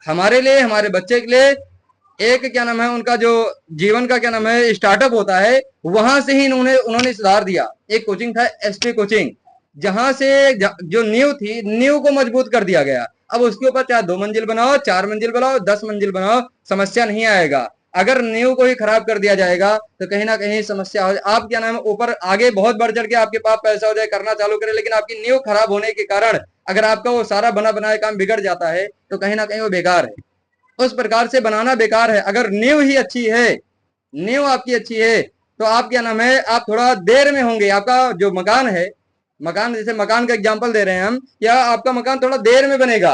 S4: हमारे लिए, हमारे बच्चे के लिए एक क्या नाम है उनका जो जीवन का क्या नाम है स्टार्टअप होता है, वहां से ही उन्होंने सुधार दिया। एक कोचिंग था एसपी कोचिंग, जहां से जो नींव थी, नींव को मजबूत कर दिया गया। अब उसके ऊपर चाहे 2 मंजिल बनाओ, 4 मंजिल बनाओ, 10 मंजिल बनाओ, समस्या नहीं आएगा। अगर नींव को ही खराब कर दिया जाएगा तो कहीं ना कहीं समस्या हो। आप क्या नाम है ऊपर आगे बहुत बढ़ चढ़ के आपके पास पैसा हो जाए, करना चालू करे, लेकिन आपकी नींव खराब होने के कारण अगर आपका वो सारा बना बनाया काम बिगड़ जाता है तो कहीं ना कहीं वो बेकार है। उस प्रकार से बनाना बेकार है। अगर नींव ही अच्छी है, नींव आपकी अच्छी है, तो आप क्या नाम है आप थोड़ा देर में होंगे। आपका जो मकान है, मकान जैसे मकान का एग्जांपल दे रहे हैं हम, या आपका मकान थोड़ा देर में बनेगा,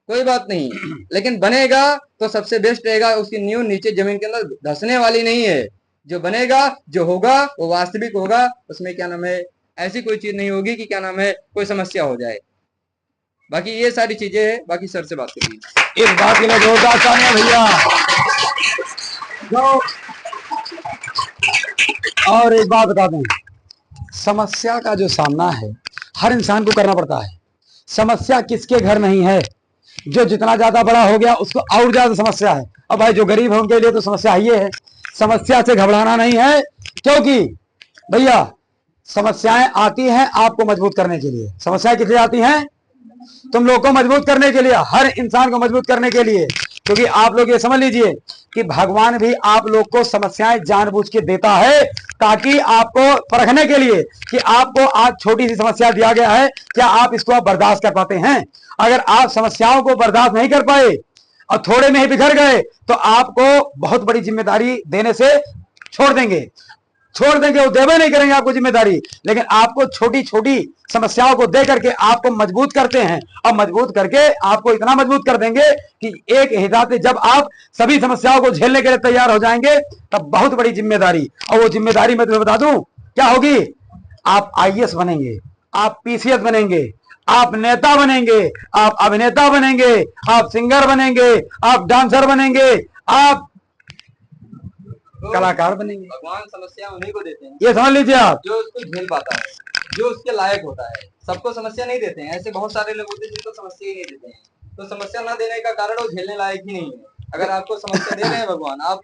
S4: कोई बात नहीं, लेकिन बनेगा तो सबसे बेस्ट रहेगा। उसकी नींव नीचे जमीन के अंदर धंसने वाली नहीं है। जो बनेगा, जो होगा वो वास्तविक होगा। उसमें क्या नाम है ऐसी कोई चीज नहीं होगी कि क्या नाम है कोई समस्या हो जाए। बाकी ये सारी चीजें है। बाकी सर से बात करिए।
S1: इस बात के लिए जोरदार तालियां भैया। और एक बात बता दूं, समस्या का जो सामना है हर इंसान को करना पड़ता है। समस्या किसके घर नहीं है। जो जितना ज्यादा बड़ा हो गया उसको और ज्यादा समस्या है। अब भाई जो गरीब है उनके लिए तो समस्या ये है, समस्या से घबराना नहीं है, क्योंकि भैया समस्याएं आती हैं आपको मजबूत करने के लिए। समस्याएं किस लिए आती हैं? तुम लोग को मजबूत करने के लिए, हर इंसान को मजबूत करने के लिए। क्योंकि आप लोग ये समझ लीजिए कि भगवान भी आप लोग को समस्याएं जानबूझ के देता है, ताकि आपको परखने के लिए कि आपको आज छोटी सी समस्या दिया गया है, क्या आप इसको आप बर्दाश्त कर पाते हैं। अगर आप समस्याओं को बर्दाश्त नहीं कर पाए और थोड़े में ही बिखर गए तो आपको बहुत बड़ी जिम्मेदारी देने से छोड़ देंगे, वो देवे नहीं करेंगे आपको जिम्मेदारी। लेकिन आपको छोटी छोटी समस्याओं को दे करके आपको मजबूत करते हैं, और मजबूत करके आपको इतना मजबूत कर देंगे कि एक हिसाब से जब आप सभी समस्याओं को झेलने के लिए तैयार हो जाएंगे तब बहुत बड़ी जिम्मेदारी, और वो जिम्मेदारी मैं तुम्हें बता दूं क्या होगी। आप आईएएस बनेंगे, आप पीसीएस बनेंगे, आप नेता बनेंगे, आप अभिनेता बनेंगे, आप सिंगर बनेंगे, आप डांसर बनेंगे, आप कलाकार बनेंगे।
S4: भगवान समस्या उन्हीं को देते हैं,
S1: ये समझ लीजिए आप,
S4: जो उसको झेल पाता है, जो उसके लायक होता है। सबको समस्या नहीं देते हैं। ऐसे बहुत सारे लोग होते हैं जिनको समस्या ही नहीं देते हैं। तो समस्या ना देने का कारण वो झेलने लायक ही नहीं है। अगर आपको समस्या दे रहे हैं भगवान, आप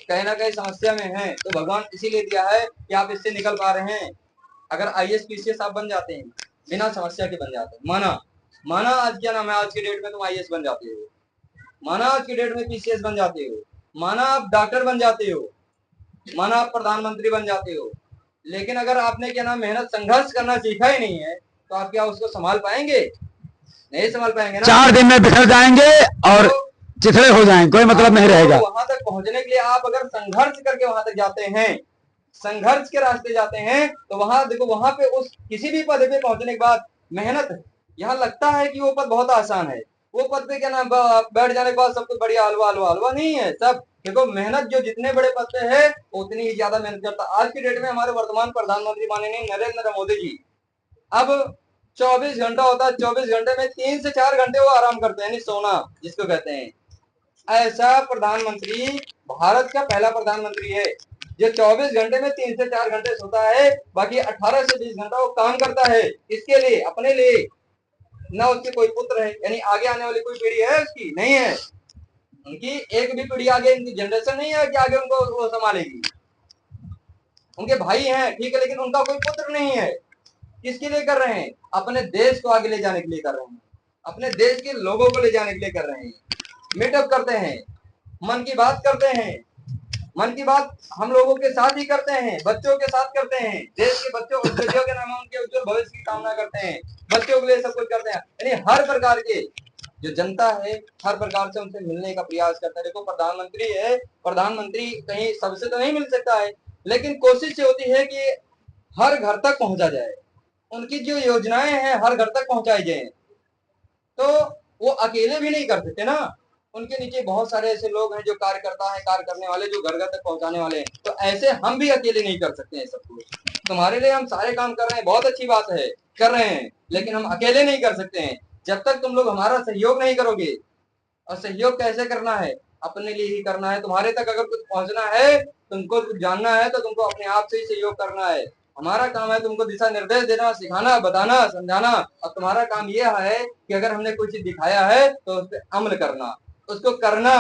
S4: कहीं ना कहीं समस्या में हैं, तो भगवान इसीलिए दिया है कि आप इससे निकल पा रहे हैं। अगर आईएएस पीसीएस आप बन जाते हैं, बिना समस्या के बन जाते हैं, माना आज क्या नाम है, आज की डेट में तुम आईएएस बन जाते हो, माना आज की डेट में पीसीएस बन जाते हो, माना आप डॉक्टर बन जाते हो, माना आप प्रधानमंत्री बन जाते हो, लेकिन अगर आपने क्या नाम मेहनत संघर्ष करना सीखा ही नहीं है, तो आप क्या उसको संभाल पाएंगे? नहीं संभाल पाएंगे ना।
S1: 4 दिन में बिखर जाएंगे और चिथड़े हो जाएंगे, कोई मतलब नहीं रहेगा।
S4: वहां तक पहुंचने के लिए आप अगर संघर्ष करके वहां तक जाते हैं, संघर्ष के रास्ते जाते हैं, तो वहां देखो, वहां पे उस किसी भी पद पे पहुंचने के बाद मेहनत, यहाँ लगता है कि वो पद बहुत आसान है, वो पद पे क्या नाम बैठ जाने के बाद सब कुछ बढ़िया हलवा हलवा हलवा नहीं है। सब देखो, मेहनत जो जितने बड़े पद पे है उतनी ही ज्यादा मेहनत करता। आज की डेट में हमारे वर्तमान प्रधानमंत्री माननीय नरेंद्र मोदी जी, अब 24 घंटा होता है, 24 घंटे में 3 से 4 घंटे वो आराम करते हैं, सोना जिसको कहते हैं। ऐसा प्रधानमंत्री भारत का पहला प्रधानमंत्री है जो 24 घंटे में 3 से 4 घंटे सोता है, बाकी 18 से 20 घंटा वो काम करता है। इसके लिए, अपने लिए। ना उसके कोई पुत्र है, यानी आगे आने वाली कोई पीढ़ी है उसकी? नहीं है। उनकी एक भी पीढ़ी आगे, इनकी जनरेशन नहीं है कि आगे उनको वो संभालेगी। उनके भाई हैं, ठीक है, लेकिन उनका कोई पुत्र नहीं है। किसके लिए कर रहे हैं? अपने देश को आगे ले जाने के लिए कर रहे हैं, अपने देश के लोगों को ले जाने के लिए कर रहे हैं। मीटअप करते हैं, मन की बात करते हैं, मन की बात हम लोगों के साथ ही करते हैं, बच्चों के साथ करते हैं, देश के बच्चों के नाम उनके उज्जवल भविष्य की कामना करते हैं, बच्चों के लिए सब कुछ करते हैं। यानी हर प्रकार के जो जनता है, हर प्रकार से उनसे मिलने का प्रयास करता है। देखो, प्रधानमंत्री है, प्रधानमंत्री कहीं सबसे तो नहीं मिल सकता है, लेकिन कोशिश ये होती है कि हर घर तक पहुंचा जाए, उनकी जो योजनाएं हैं हर घर तक पहुंचाई जाए। तो वो अकेले भी नहीं कर सकते ना, उनके नीचे बहुत सारे ऐसे लोग हैं जो कार्यकर्ता हैं, कार्य करने वाले, जो घर घर तक पहुंचाने वाले हैं। तो ऐसे हम भी अकेले नहीं कर सकते हैं सब कुछ। तुम्हारे लिए हम सारे काम कर रहे हैं, बहुत अच्छी बात है, कर रहे हैं, लेकिन हम अकेले नहीं कर सकते हैं जब तक तुम लोग हमारा सहयोग नहीं करोगे। और सहयोग कैसे करना है? अपने लिए ही करना है। तुम्हारे तक अगर कुछ पहुंचना है, तुमको कुछ जानना है, तो तुमको अपने आप से ही सहयोग करना है। हमारा काम है तुमको दिशा निर्देश देना, सिखाना, बताना, समझाना। और तुम्हारा काम यह है कि अगर हमने कोई चीज दिखाया है तो उस पर अमल करना, उसको करना।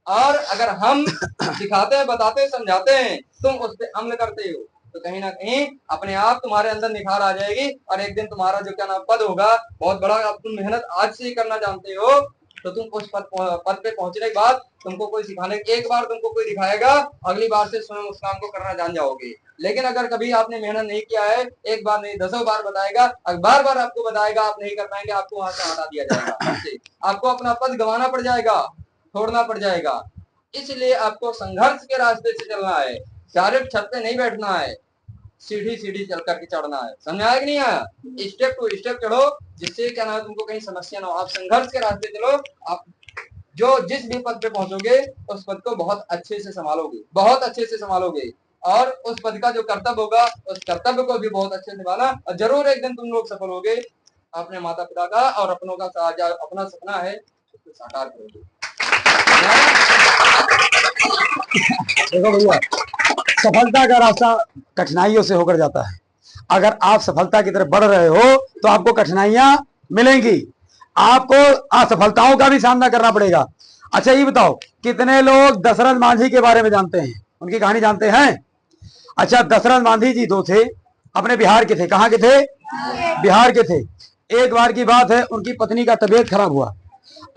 S4: और अगर हम सिखाते हैं, बताते हैं, समझाते हैं, तुम उस पर अमल करते हो, तो कहीं ना कहीं अपने आप तुम्हारे अंदर निखार आ जाएगी और एक दिन तुम्हारा जो क्या नाम पद होगा बहुत बड़ा। अब तुम मेहनत आज से ही करना जानते हो, तो तुम उस पद पे पहुंचने के बाद तुमको कोई सिखाने, एक बार तुमको कोई दिखाएगा, अगली बार से स्वयं उस काम को करना जान जाओगे। लेकिन अगर कभी आपने मेहनत नहीं किया है, एक बार नहीं 10 बार बताएगा, बार बार आपको बताएगा, आप नहीं कर पाएंगे, आपको वहां से हटा दिया जाएगा, आपको अपना पद गंवाना पड़ जाएगा, छोड़ना पड़ जाएगा। इसलिए आपको संघर्ष के रास्ते से चलना है, डायरेक्ट छत पे नहीं बैठना है, सीढ़ी सीढ़ी चल करके चढ़ना है। समझ आया कि नहीं आया? स्टेप टू स्टेप चढ़ो, जिससे क्या ना तुमको कहीं समस्या ना हो। आप संघर्ष के रास्ते चलो, आप जो जिस भी पद पे पहुंचोगे उस पद को बहुत अच्छे से संभालोगे, बहुत अच्छे से संभालोगे, और उस पद का जो कर्तव्य होगा उस कर्तव्य को भी बहुत अच्छे से निभाना, और जरूर एक दिन तुम लोग सफल होगे। अपने माता पिता का और अपनों का अपना सपना है उसको साकार करोगे।
S1: देखो भैया, सफलता का रास्ता कठिनाइयों से होकर जाता है। अगर आप सफलता की तरफ बढ़ रहे हो तो आपको कठिनाइयां मिलेंगी, आपको असफलताओं का भी सामना करना पड़ेगा। अच्छा ये बताओ, कितने लोग दशरथ मांझी के बारे में जानते हैं, उनकी कहानी जानते हैं? अच्छा, दशरथ मांझी जी दो थे, अपने बिहार के थे। कहाँ के थे? बिहार के थे। एक बार की बात है, उनकी पत्नी का तबीयत खराब हुआ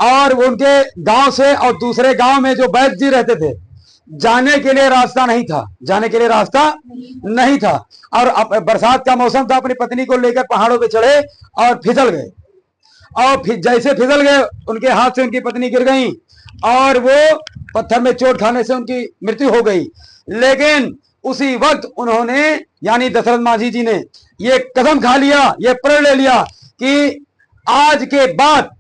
S1: और उनके गांव से और दूसरे गांव में जो वैद्य जी रहते थे, जाने के लिए रास्ता नहीं था, जाने के लिए रास्ता नहीं था। और बरसात का मौसम था, अपनी पत्नी को लेकर पहाड़ों पे चढ़े और फिसल गए, और फिर जैसे फिसल गए उनके हाथ से उनकी पत्नी गिर गई और वो पत्थर में चोट खाने से उनकी मृत्यु हो गई। लेकिन उसी वक्त उन्होंने, यानी दशरथ मांझी जी ने ये कदम खा लिया, ये प्रण ले लिया कि आज के बाद,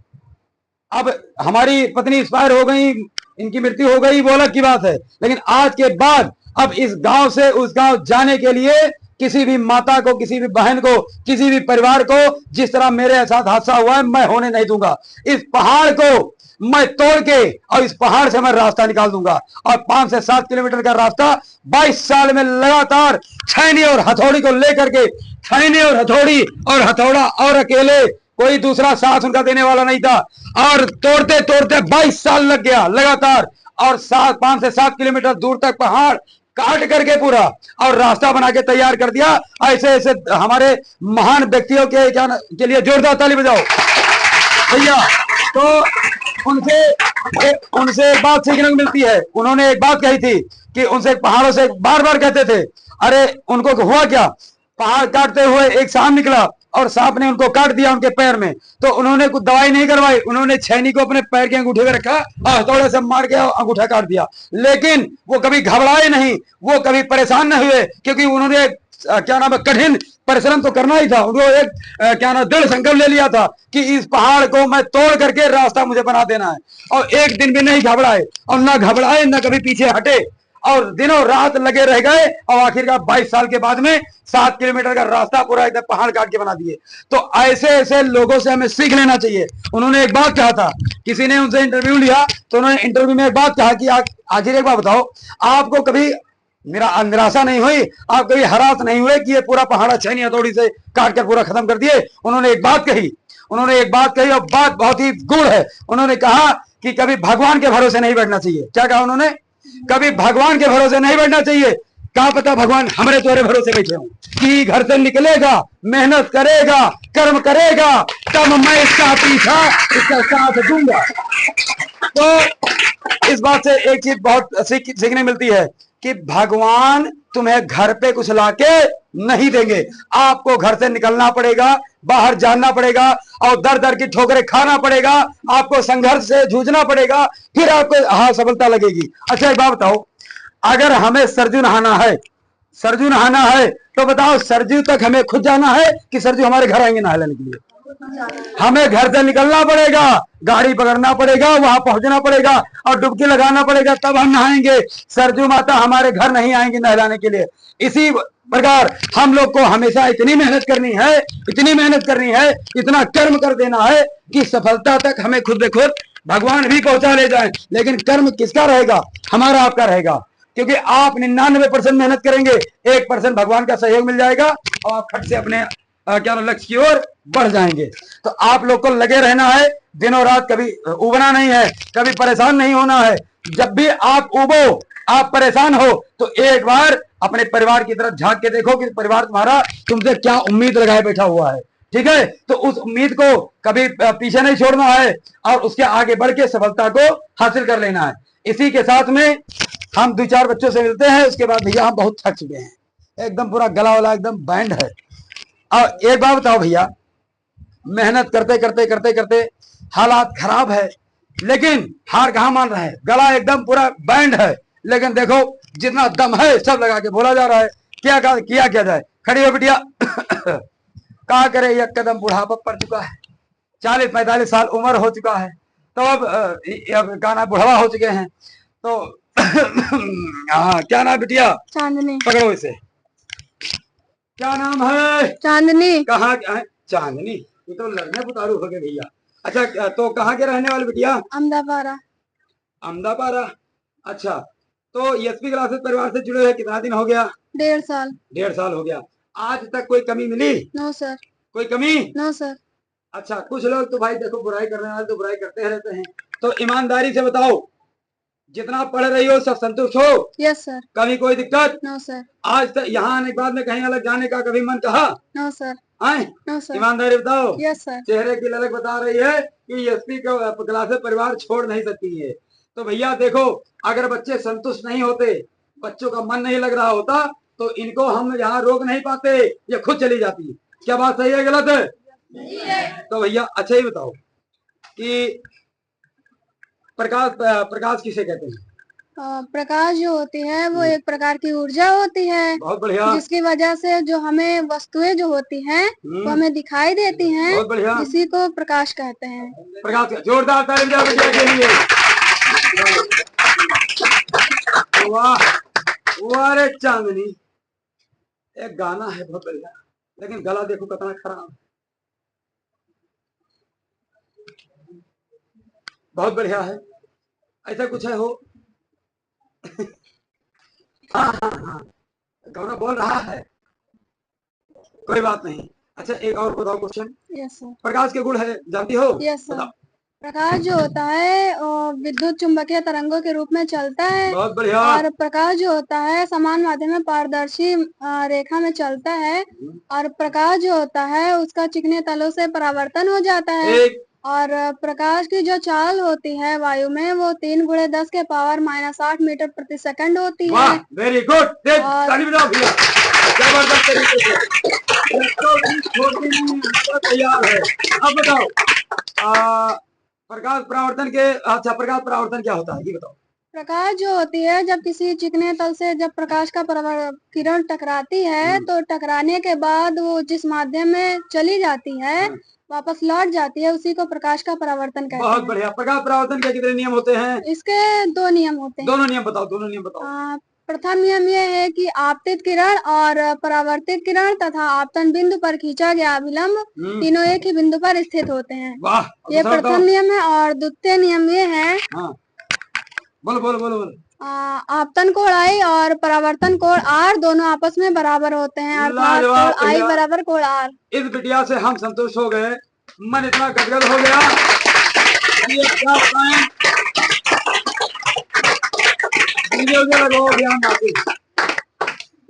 S1: अब हमारी पत्नी एक्सपायर हो गई, इनकी मृत्यु हो गई, वो अलग की बात है, लेकिन आज के बाद अब इस गांव से उस गांव जाने के लिए किसी भी माता को, किसी भी बहन को, किसी भी परिवार को जिस तरह मेरे साथ हादसा हुआ है मैं होने नहीं दूंगा। इस पहाड़ को मैं तोड़ के और इस पहाड़ से मैं रास्ता निकाल दूंगा। और 5 से 7 किलोमीटर का रास्ता 22 साल में लगातार छैनी और हथौड़ी को लेकर के, छैनी और हथौड़ी और हथौड़ा और अकेले, कोई दूसरा साथ उनका देने वाला नहीं था, और तोड़ते तोड़ते 22 साल लग गया लगातार, और 5 से 7 किलोमीटर दूर तक पहाड़ काट करके पूरा और रास्ता बना के तैयार कर दिया। ऐसे ऐसे हमारे महान व्यक्तियों के लिए जोरदार ताली बजाओ भैया। तो उनसे एक बात सीखने को मिलती है। उन्होंने एक बात कही थी कि उनसे पहाड़ों से बार बार कहते थे, अरे उनको हुआ क्या, पहाड़ काटते हुए एक सांप निकला और सांप ने उनको काट दिया उनके पैर में। तो उन्होंने कुछ दवाई नहीं करवाई, उन्होंने छैनी को अपने पैर के अंगूठे में रखा और हथौड़े से मार के अंगूठा काट दिया। लेकिन वो कभी घबराए नहीं, वो कभी परेशान नहीं हुए, क्योंकि उन्होंने क्या नाम है, कठिन परिश्रम तो करना ही था। उनको एक क्या नाम, दृढ़ संकल्प ले लिया था कि इस पहाड़ को मैं तोड़ करके रास्ता मुझे बना देना है। और एक दिन भी नहीं घबराए, और ना घबराए ना कभी पीछे हटे, और दिनों रात लगे रह गए, और आखिरकार 22 साल के बाद में 7 किलोमीटर का रास्ता पूरा एकदम पहाड़ काट के बना दिए। तो ऐसे ऐसे लोगों से हमें सीख लेना चाहिए। उन्होंने एक बात कहा था, किसी ने उनसे इंटरव्यू लिया तो उन्होंने इंटरव्यू में एक बात कहा कि आखिर एक बात बताओ, आपको कभी निराशा नहीं हुई, आप कभी हरास नहीं हुए कि ये पूरा पहाड़ छैनी हथौड़ी से काट कर पूरा खत्म कर दिए? उन्होंने एक बात कही, और बात बहुत ही गूढ़ है। उन्होंने कहा कि कभी भगवान के भरोसे नहीं बैठना चाहिए। क्या कहा उन्होंने? कभी भगवान के भरोसे नहीं बैठना चाहिए। क्या पता भगवान हमारे तुम्हारे भरोसे बैठे हों कि घर से निकलेगा, मेहनत करेगा, कर्म करेगा, तब मैं इसका पीछा, इसका साथ दूंगा। तो इस बात से एक चीज बहुत सीखने मिलती है कि भगवान तुम्हें घर पे कुछ लाके नहीं देंगे, आपको घर से निकलना पड़ेगा, बाहर जाना पड़ेगा, और दर दर की ठोकरें खाना पड़ेगा, आपको संघर्ष से जूझना पड़ेगा, फिर आपको सफलता लगेगी। अच्छा एक बात बताओ, अगर हमें सरजू नहाना है तो बताओ, सरजू तक हमें खुद जाना है कि सरजू हमारे घर आएंगे नहाने के लिए? हमें घर से निकलना पड़ेगा, गाड़ी पकड़ना पड़ेगा, वहां पहुंचना पड़ेगा और डुबकी लगाना पड़ेगा, तब हम नहाएंगे। सरजू माता हमारे घर नहीं आएंगी नहलाने के लिए। इसी प्रकार हम लोग को हमेशा इतनी मेहनत करनी है, इतना कर्म कर देना है कि सफलता तक हमें खुद ब खुद भगवान भी पहुंचा ले जाए। लेकिन कर्म किसका रहेगा? हमारा, आपका रहेगा, क्योंकि आप 99% मेहनत करेंगे, 1% भगवान का सहयोग मिल जाएगा और आप खट से अपने क्या लक्ष्य की ओर बढ़ जाएंगे। तो आप लोग को लगे रहना है, दिनों रात कभी उबना नहीं है, कभी परेशान नहीं होना है, जब भी आप उबो, आप परेशान हो, तो एक बार अपने परिवार की तरफ झांक के देखो कि परिवार तुम्हारा तुमसे क्या उम्मीद लगाए बैठा हुआ है। ठीक है, तो उस उम्मीद को कभी पीछे नहीं छोड़ना है और उसके आगे बढ़ के सफलता को हासिल कर लेना है। इसी के साथ में हम 2-4 बच्चों से मिलते हैं, उसके बाद भैया हम बहुत थक चुके हैं, एकदम पूरा गला वाला एकदम बैंड है। और एक बात बताओ भैया, मेहनत करते करते करते करते हालात खराब है, लेकिन हार कहां मान रहे हैं, गला एकदम पूरा बैंड है, लेकिन देखो जितना दम है सब लगा के बोला जा रहा है। क्या किया जाए। खड़ी हो बिटिया। कहा करे, एक कदम बुढ़ापा पड़ चुका है, 40-45 साल उम्र हो चुका है, तो अब गाना बुढ़ावा हो चुके हैं, तो हाँ, क्या नाम बिटिया?
S2: चांदनी।
S1: पकड़ो इसे। क्या नाम है?
S2: चांदनी।
S1: कहाँ? चांदनी, ये तो लड़ने पुतारू हो गए भैया। अच्छा, तो कहाँ के रहने वाले बिटिया?
S2: अहमदाबाद।
S1: अहमदाबाद। अच्छा, तो एसपी क्लासेस परिवार से जुड़े हुए कितना दिन हो गया?
S2: 1.5 साल।
S1: 1.5 साल हो गया। आज तक कोई कमी मिली?
S2: No sir.
S1: कोई कमी?
S2: No sir.
S1: अच्छा, कुछ लोग तो भाई देखो बुराई करने वाले तो बुराई करते रहते हैं, तो ईमानदारी से बताओ, जितना पढ़ रही हो सब संतुष्ट हो?
S2: Yes sir.
S1: कभी कोई दिक्कत?
S2: No sir.
S1: आज तक यहाँ आने के बाद में कहीं अलग जाने का कभी मन कहा?
S2: No sir.
S1: आए?
S2: No sir.
S1: ईमानदारी बताओ।
S2: Yes sir.
S1: चेहरे की ललक बता रही है कि एसपी को क्लासेस परिवार छोड़ नहीं सकती है। तो भैया देखो, अगर बच्चे संतुष्ट नहीं होते, बच्चों का मन नहीं लग रहा होता, तो इनको हम यहाँ रोक नहीं पाते, ये खुद चली जाती। क्या बात सही है गलत है? तो भैया अच्छा ही बताओ कि प्रकाश किसे कहते हैं?
S2: प्रकाश जो होती है वो एक प्रकार की ऊर्जा होती है,
S1: बहुत बढ़िया।
S2: जिसकी वजह से जो हमें वस्तुएं जो होती हैं वो हमें दिखाई देती हैं,
S1: बहुत बढ़िया।
S2: इसी को प्रकाश कहते हैं।
S1: प्रकाश का जोरदार तालियां बिटिया के लिए। वाह वाह रे चांदनी, एक गाना है बहुत बढ़िया, लेकिन गला देखो कितना खराब। बहुत बढ़िया है, ऐसा कुछ है हो। हाँ हाँ हाँ, गाना बोल रहा है, कोई बात नहीं। अच्छा, एक और बताओ क्वेश्चन।
S2: Yes sir.
S1: प्रकाश के गुण है जानती हो?
S2: Yes sir. प्रकाश जो होता है विद्युत चुंबकीय तरंगों के रूप में चलता है।
S1: बहुत बढ़िया।
S2: और प्रकाश जो होता है समान माध्यम में पारदर्शी रेखा में चलता है। और प्रकाश जो होता है उसका चिकने तलों से परावर्तन हो जाता है। और प्रकाश की जो चाल होती है वायु में वो 3 × 10 के पावर -8 मीटर प्रति सेकंड होती है।
S1: वेरी गुड, ताली बजाओ भैया, जबरदस्त तरीके से तैयार है। अब बताओ प्रकाश परावर्तन के, अच्छा प्रकाश परावर्तन क्या होता है ये बताओ।
S2: प्रकाश जो होती है जब किसी चिकने तल से जब प्रकाश का किरण टकराती है तो टकराने के बाद वो जिस माध्यम में चली जाती है वापस लौट जाती है, उसी को प्रकाश का परावर्तन कहते हैं।
S1: बहुत बढ़िया। प्रकाश परावर्तन के कितने नियम होते हैं?
S2: इसके 2 नियम होते हैं।
S1: दोनों नियम बताओ, दोनों नियम बताओ।
S2: प्रथम नियम ये है कि आपतित किरण और परावर्तित किरण तथा आपतन बिंदु पर खींचा गया अभिलंब तीनों एक ही बिंदु पर स्थित होते हैं।
S1: वाह,
S2: ये प्रथम नियम है। और द्वितीय नियम ये है,
S1: बोलो बोलो बोलो बोलो।
S2: आपतन कोण I और परावर्तन कोण R दोनों आपस में बराबर होते हैं, अर्थात कोण I बराबर कोण R। इस
S1: बिटिया से हम संतुष्ट हो गए, मन इतना गदगद हो गया, ये क्या बताएं,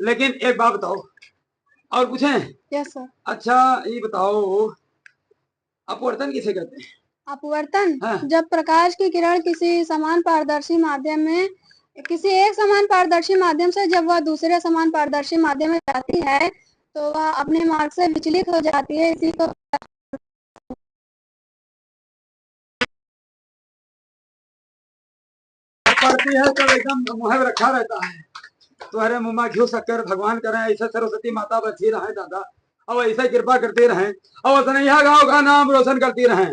S1: लेकिन एक बात बताओ, और पूछें?
S2: Yes sir. अच्छा
S1: ये बताओ, अपवर्तन किसे कहते हैं?
S2: अपवर्तन जब प्रकाश की किरण किसी समान पारदर्शी माध्यम में, किसी एक समान पारदर्शी माध्यम से जब वह दूसरे समान पारदर्शी माध्यम में जाती है तो वह अपने मार्ग से विचलित हो जाती है, इसी को
S1: पढ़ती है तो एकदम मुँह रखा रहता है, तुम्हारे मुँह में घी शक्कर भगवान करें, ऐसे सरस्वती माता बची रहे दादा, और ऐसे कृपा करते रहें और सनैया गांव का नाम रोशन करती रहें।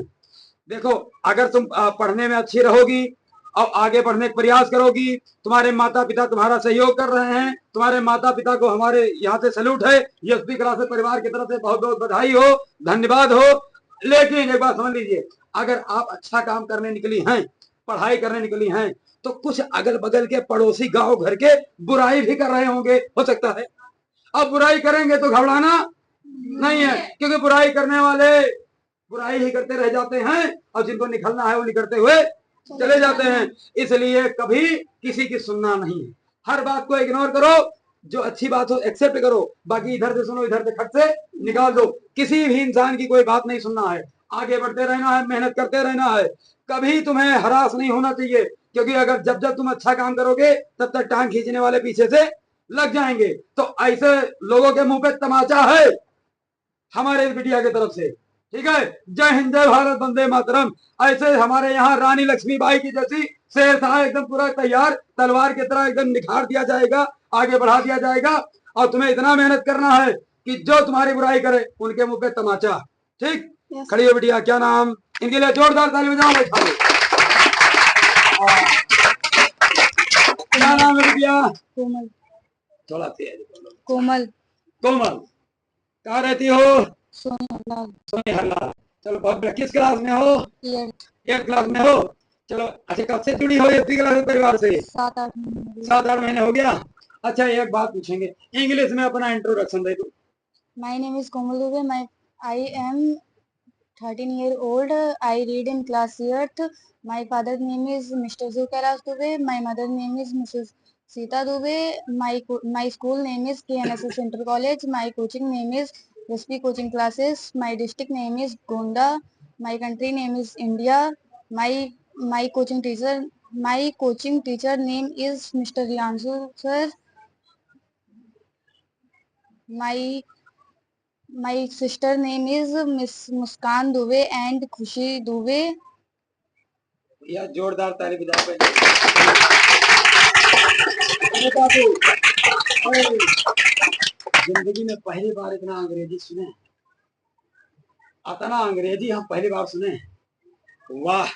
S1: देखो, अगर तुम पढ़ने में अच्छी रहोगी और आगे बढ़ने का प्रयास करोगी, तुम्हारे माता पिता तुम्हारा सहयोग कर रहे हैं, तुम्हारे माता पिता को हमारे यहाँ से सैल्यूट है, एसपी क्लासेस परिवार की तरफ से बहुत बहुत बधाई हो, धन्यवाद हो। लेकिन एक बात समझ लीजिए, अगर आप अच्छा काम करने निकली हैं, पढ़ाई करने निकली हैं, तो कुछ अगल बगल के पड़ोसी गांव घर के बुराई भी कर रहे होंगे, हो सकता है। अब बुराई करेंगे तो घबराना नहीं है, क्योंकि बुराई करने वाले बुराई ही करते रह जाते हैं और जिनको निकलना है वो निकलते हुए चले जाते हैं। इसलिए कभी किसी की सुनना नहीं है, हर बात को इग्नोर करो, जो अच्छी बात हो एक्सेप्ट करो, बाकी इधर से सुनो इधर से खट से निकाल दो। किसी भी इंसान की कोई बात नहीं सुनना है, आगे बढ़ते रहना है, मेहनत करते रहना है, कभी तुम्हें हरास नहीं होना चाहिए, क्योंकि अगर जब जब तुम अच्छा काम करोगे तब तक टांग खींचने वाले पीछे से लग जाएंगे। तो ऐसे लोगों के मुंह पे तमाचा है हमारे इस बिटिया की तरफ से, ठीक है। जय हिंद, जय भारत, वंदे मातरम। ऐसे हमारे यहाँ रानी लक्ष्मीबाई की जैसी शेर था एकदम पूरा तैयार, तलवार की तरह एकदम निखार दिया जाएगा, आगे बढ़ा दिया जाएगा। और तुम्हें इतना मेहनत करना है कि जो तुम्हारी बुराई करे उनके मुंह पे तमाचा, ठीक। खड़ी हो बिटिया, क्या नाम? इनके लिए जोरदार ताली बजाओ भाई साहब। क्या नाम है बिटिया?
S2: कोमल।
S1: थोड़ा तेज बोलो।
S2: कोमल।
S1: कोमल, कहाँ रहती हो?
S2: सोनिया।
S1: सोनिया। चलो बहुत बढ़िया। किस क्लास में हो? 8th क्लास में हो। चलो अच्छा, कब से जुड़ी हो एट्थ क्लास में परिवार से?
S2: 7-8 महीने।
S1: 7-8 महीने हो गया। अच्छा एक बात पूछेंगे, इंग्लिश में अपना इंट्रोडक्शन दे दो।
S2: My name is Komal Dubey. I am 13 year old. I read in class 8th. My father's name is Mr. Zulkaras Dubey. My mother's name is Mrs. Sita Dubey. My school name is KNSS Center College. My coaching name is SP Coaching Classes. My district name is Gonda. My country name is India. My my coaching teacher name is Mr. Riansu sir. My My sister name is Miss Muskan Dubey and Khushi Dubey.
S1: या जोरदार ताली बजाओ भाई। अरे बाबू, अरे, जिंदगी में पहली बार इतना अंग्रेजी सुने, आता ना अंग्रेजी हम पहली बार सुने। वाह,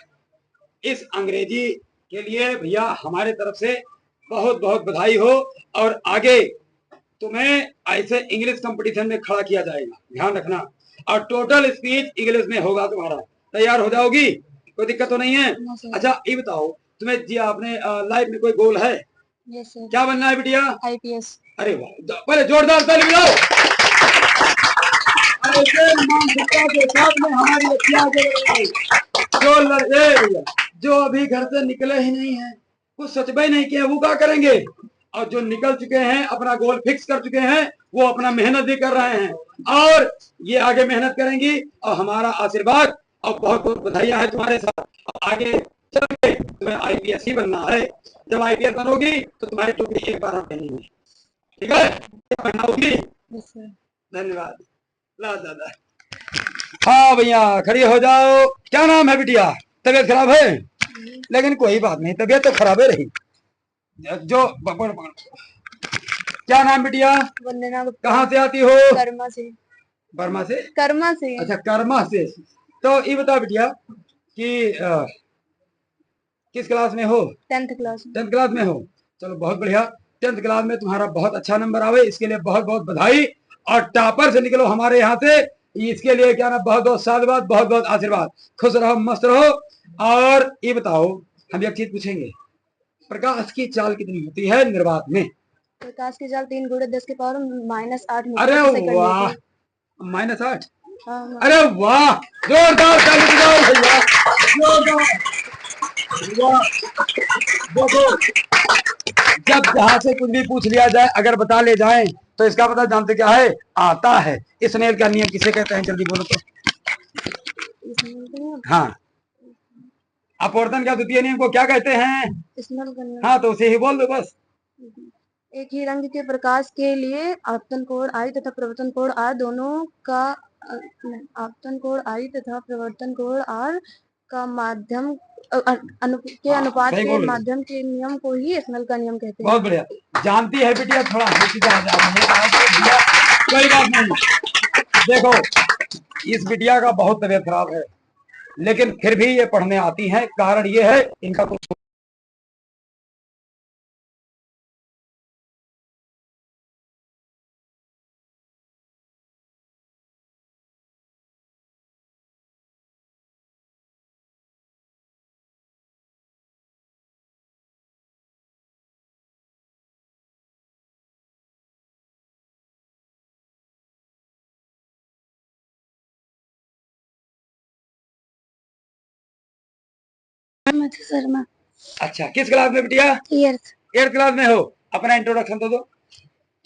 S1: इस अंग्रेजी के लिए भैया हमारे तरफ से बहुत बहुत बधाई हो। और आगे तुम्हें ऐसे इंग्लिश कंपटीशन में खड़ा किया जाएगा, ध्यान रखना। और टोटल स्पीच इंग्लिश में होगा तुम्हारा। तैयार हो जाओगी? कोई दिक्कत तो नहीं है? अच्छा ये बताओ, तुम्हें जी अपने लाइफ में कोई गोल है?
S2: Yes sir.
S1: क्या बनना है बिटिया?
S2: IPS.
S1: अरे वाह, पहले जोरदार ताली बजाओ। ऐसे मानसिकता के साथ में हमारी बच्चियां आगे बढ़ रही हैं। जो लड़के जो अभी घर से निकले ही नहीं है, कुछ सोचबे ही नहीं किया, वो क्या करेंगे? और जो निकल चुके हैं, अपना गोल फिक्स कर चुके हैं, वो अपना मेहनत भी कर रहे हैं और ये आगे मेहनत करेंगी। और हमारा आशीर्वाद और बहुत बहुत बधाइयां है तुम्हारे साथ। आगे चल के तुम्हें IPS ही बनना है। जब IPS बनोगी तो तुम्हारी टोपी एक बार हम पहनेंगे, ठीक है? क्या पहनाओगी?
S2: Yes sir.
S1: धन्यवाद। ला दादा। हाँ भैया खड़ी हो जाओ। क्या नाम है बिटिया? तबीयत खराब है? लेकिन कोई बात नहीं, तबीयत तो खराब है रही। जो पकड़ क्या नाम बिटिया?
S2: वंदना गुप्ता।
S1: कहाँ से आती हो?
S2: कर्मा से।
S1: बर्मा से?
S2: कर्मा से।
S1: अच्छा कर्मा से। तो ये बताओ बिटिया कि किस क्लास में हो?
S2: 10th क्लास में।
S1: 10th क्लास में हो। चलो बहुत बढ़िया। 10th क्लास में तुम्हारा बहुत अच्छा नंबर आवे, इसके लिए बहुत बहुत बधाई। और टॉपर से निकलो हमारे यहाँ से, इसके लिए क्या ना बहुत बहुत साधुवाद, बहुत बहुत आशीर्वाद। खुश रहो, मस्त रहो। और ये बताओ, हम एक चीज पूछेंगे, प्रकाश की चाल कितनी होती है निर्वात में?
S2: प्रकाश की चाल 3 × 10 के पावर -8
S1: अरे
S2: मीटर सेकंड
S1: वाह,
S2: होती
S1: -8।
S2: है।
S1: अरे वाह, जोरदार ताली बजाओ भैया, जोरदार। वाह, देखो जब जहां से कुछ भी पूछ लिया जाए, अगर बता ले जाए तो इसका पता जानते क्या है? आता है। इस नेल का नियम किसे कहते हैं? जल्दी बोलो तो। हाँ, अपवर्तन का द्वितीय नियम को क्या कहते हैं? हाँ तो उसे ही बोल दो बस।
S2: एक ही रंग के प्रकाश के लिए आपतन कोण आई तथा प्रवर्तन कोण आर दोनों का आपतन कोण आई तथा प्रवर्तन कोण आर का माध्यम के अनुपात
S1: सही
S2: के
S1: बोल रहे हो।
S2: माध्यम के नियम को ही स्नेल का नियम कहते हैं।
S1: बहुत बढ़िया। जानती है बिटिया, थोड़ा हंसी का मजाक नहीं कहा तो भैया, कोई बात नहीं। देखो इस बिटिया का बहुत तबीयत खराब है, लेकिन फिर भी ये पढ़ने आती हैं। कारण ये है इनका कुछ
S2: मधु शर्मा।
S1: अच्छा, किस क्लास में बिटिया? 8th क्लास में हो। अपना इंट्रोडक्शन तो दो।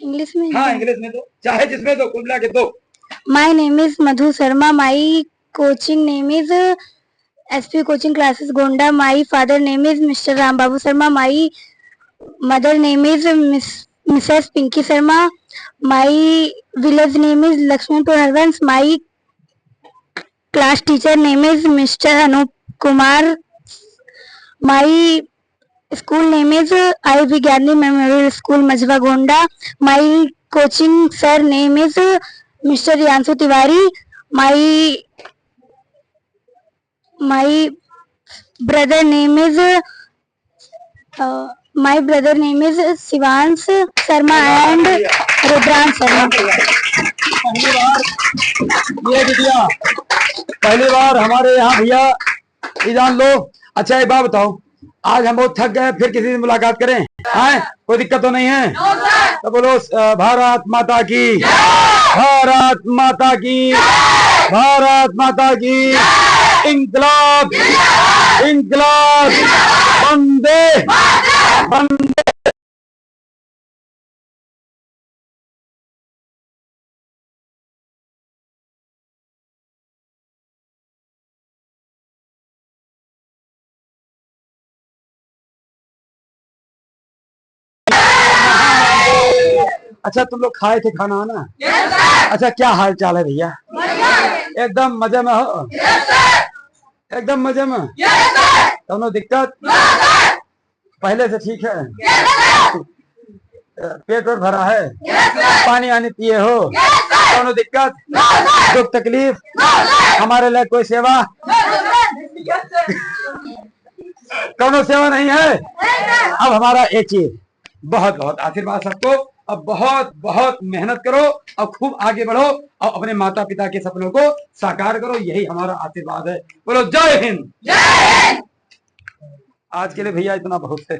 S2: इंग्लिश में?
S1: हाँ, इंग्लिश में दो, चाहे जिसमें दो, कुल मिला के दो।
S2: My name is Madhu Sharma. My coaching name is SP coaching classes Gonda. My father name is Mr Ram Babu Sharma. My mother name is Mrs Pinky Sharma. My village name is Lakshmanpur Harvansh. My class teacher name is Mr Anoop Kumar. My school name is I Vigyani memorial school Majhwa Gonda. My coaching sir name is Mr Riyanshu Tiwari. My brother name is Shivansh Sharma and Rudransh Sharma.
S1: ये बिटिया पहली बार हमारे यहाँ भैया, ये जान लो। अच्छा, एक बात बताओ, आज हम बहुत थक गए, फिर किसी दिन मुलाकात करें? हैं? कोई दिक्कत तो नहीं है? तो बोलो भारत माता की, भारत माता की, भारत माता की, इंकलाब, इंकलाब, वंदे वंदे। अच्छा, तुम लोग खाए थे खाना ना? अच्छा, क्या हाल चाल है भैया? एकदम मजे में हो? एकदम मजे में? दोनों दिक्कत पहले से ठीक है? पेट और भरा है? पानी आनी पिए हो? दोनों दिक्कत, दुख तकलीफ, हमारे लिए कोई सेवा? दोनों सेवा नहीं है। अब हमारा एक चीज, बहुत बहुत आशीर्वाद सबको। अब बहुत बहुत मेहनत करो और खूब आगे बढ़ो और अपने माता पिता के सपनों को साकार करो, यही हमारा आशीर्वाद है। बोलो जय हिंद। आज के लिए भैया इतना बहुत है।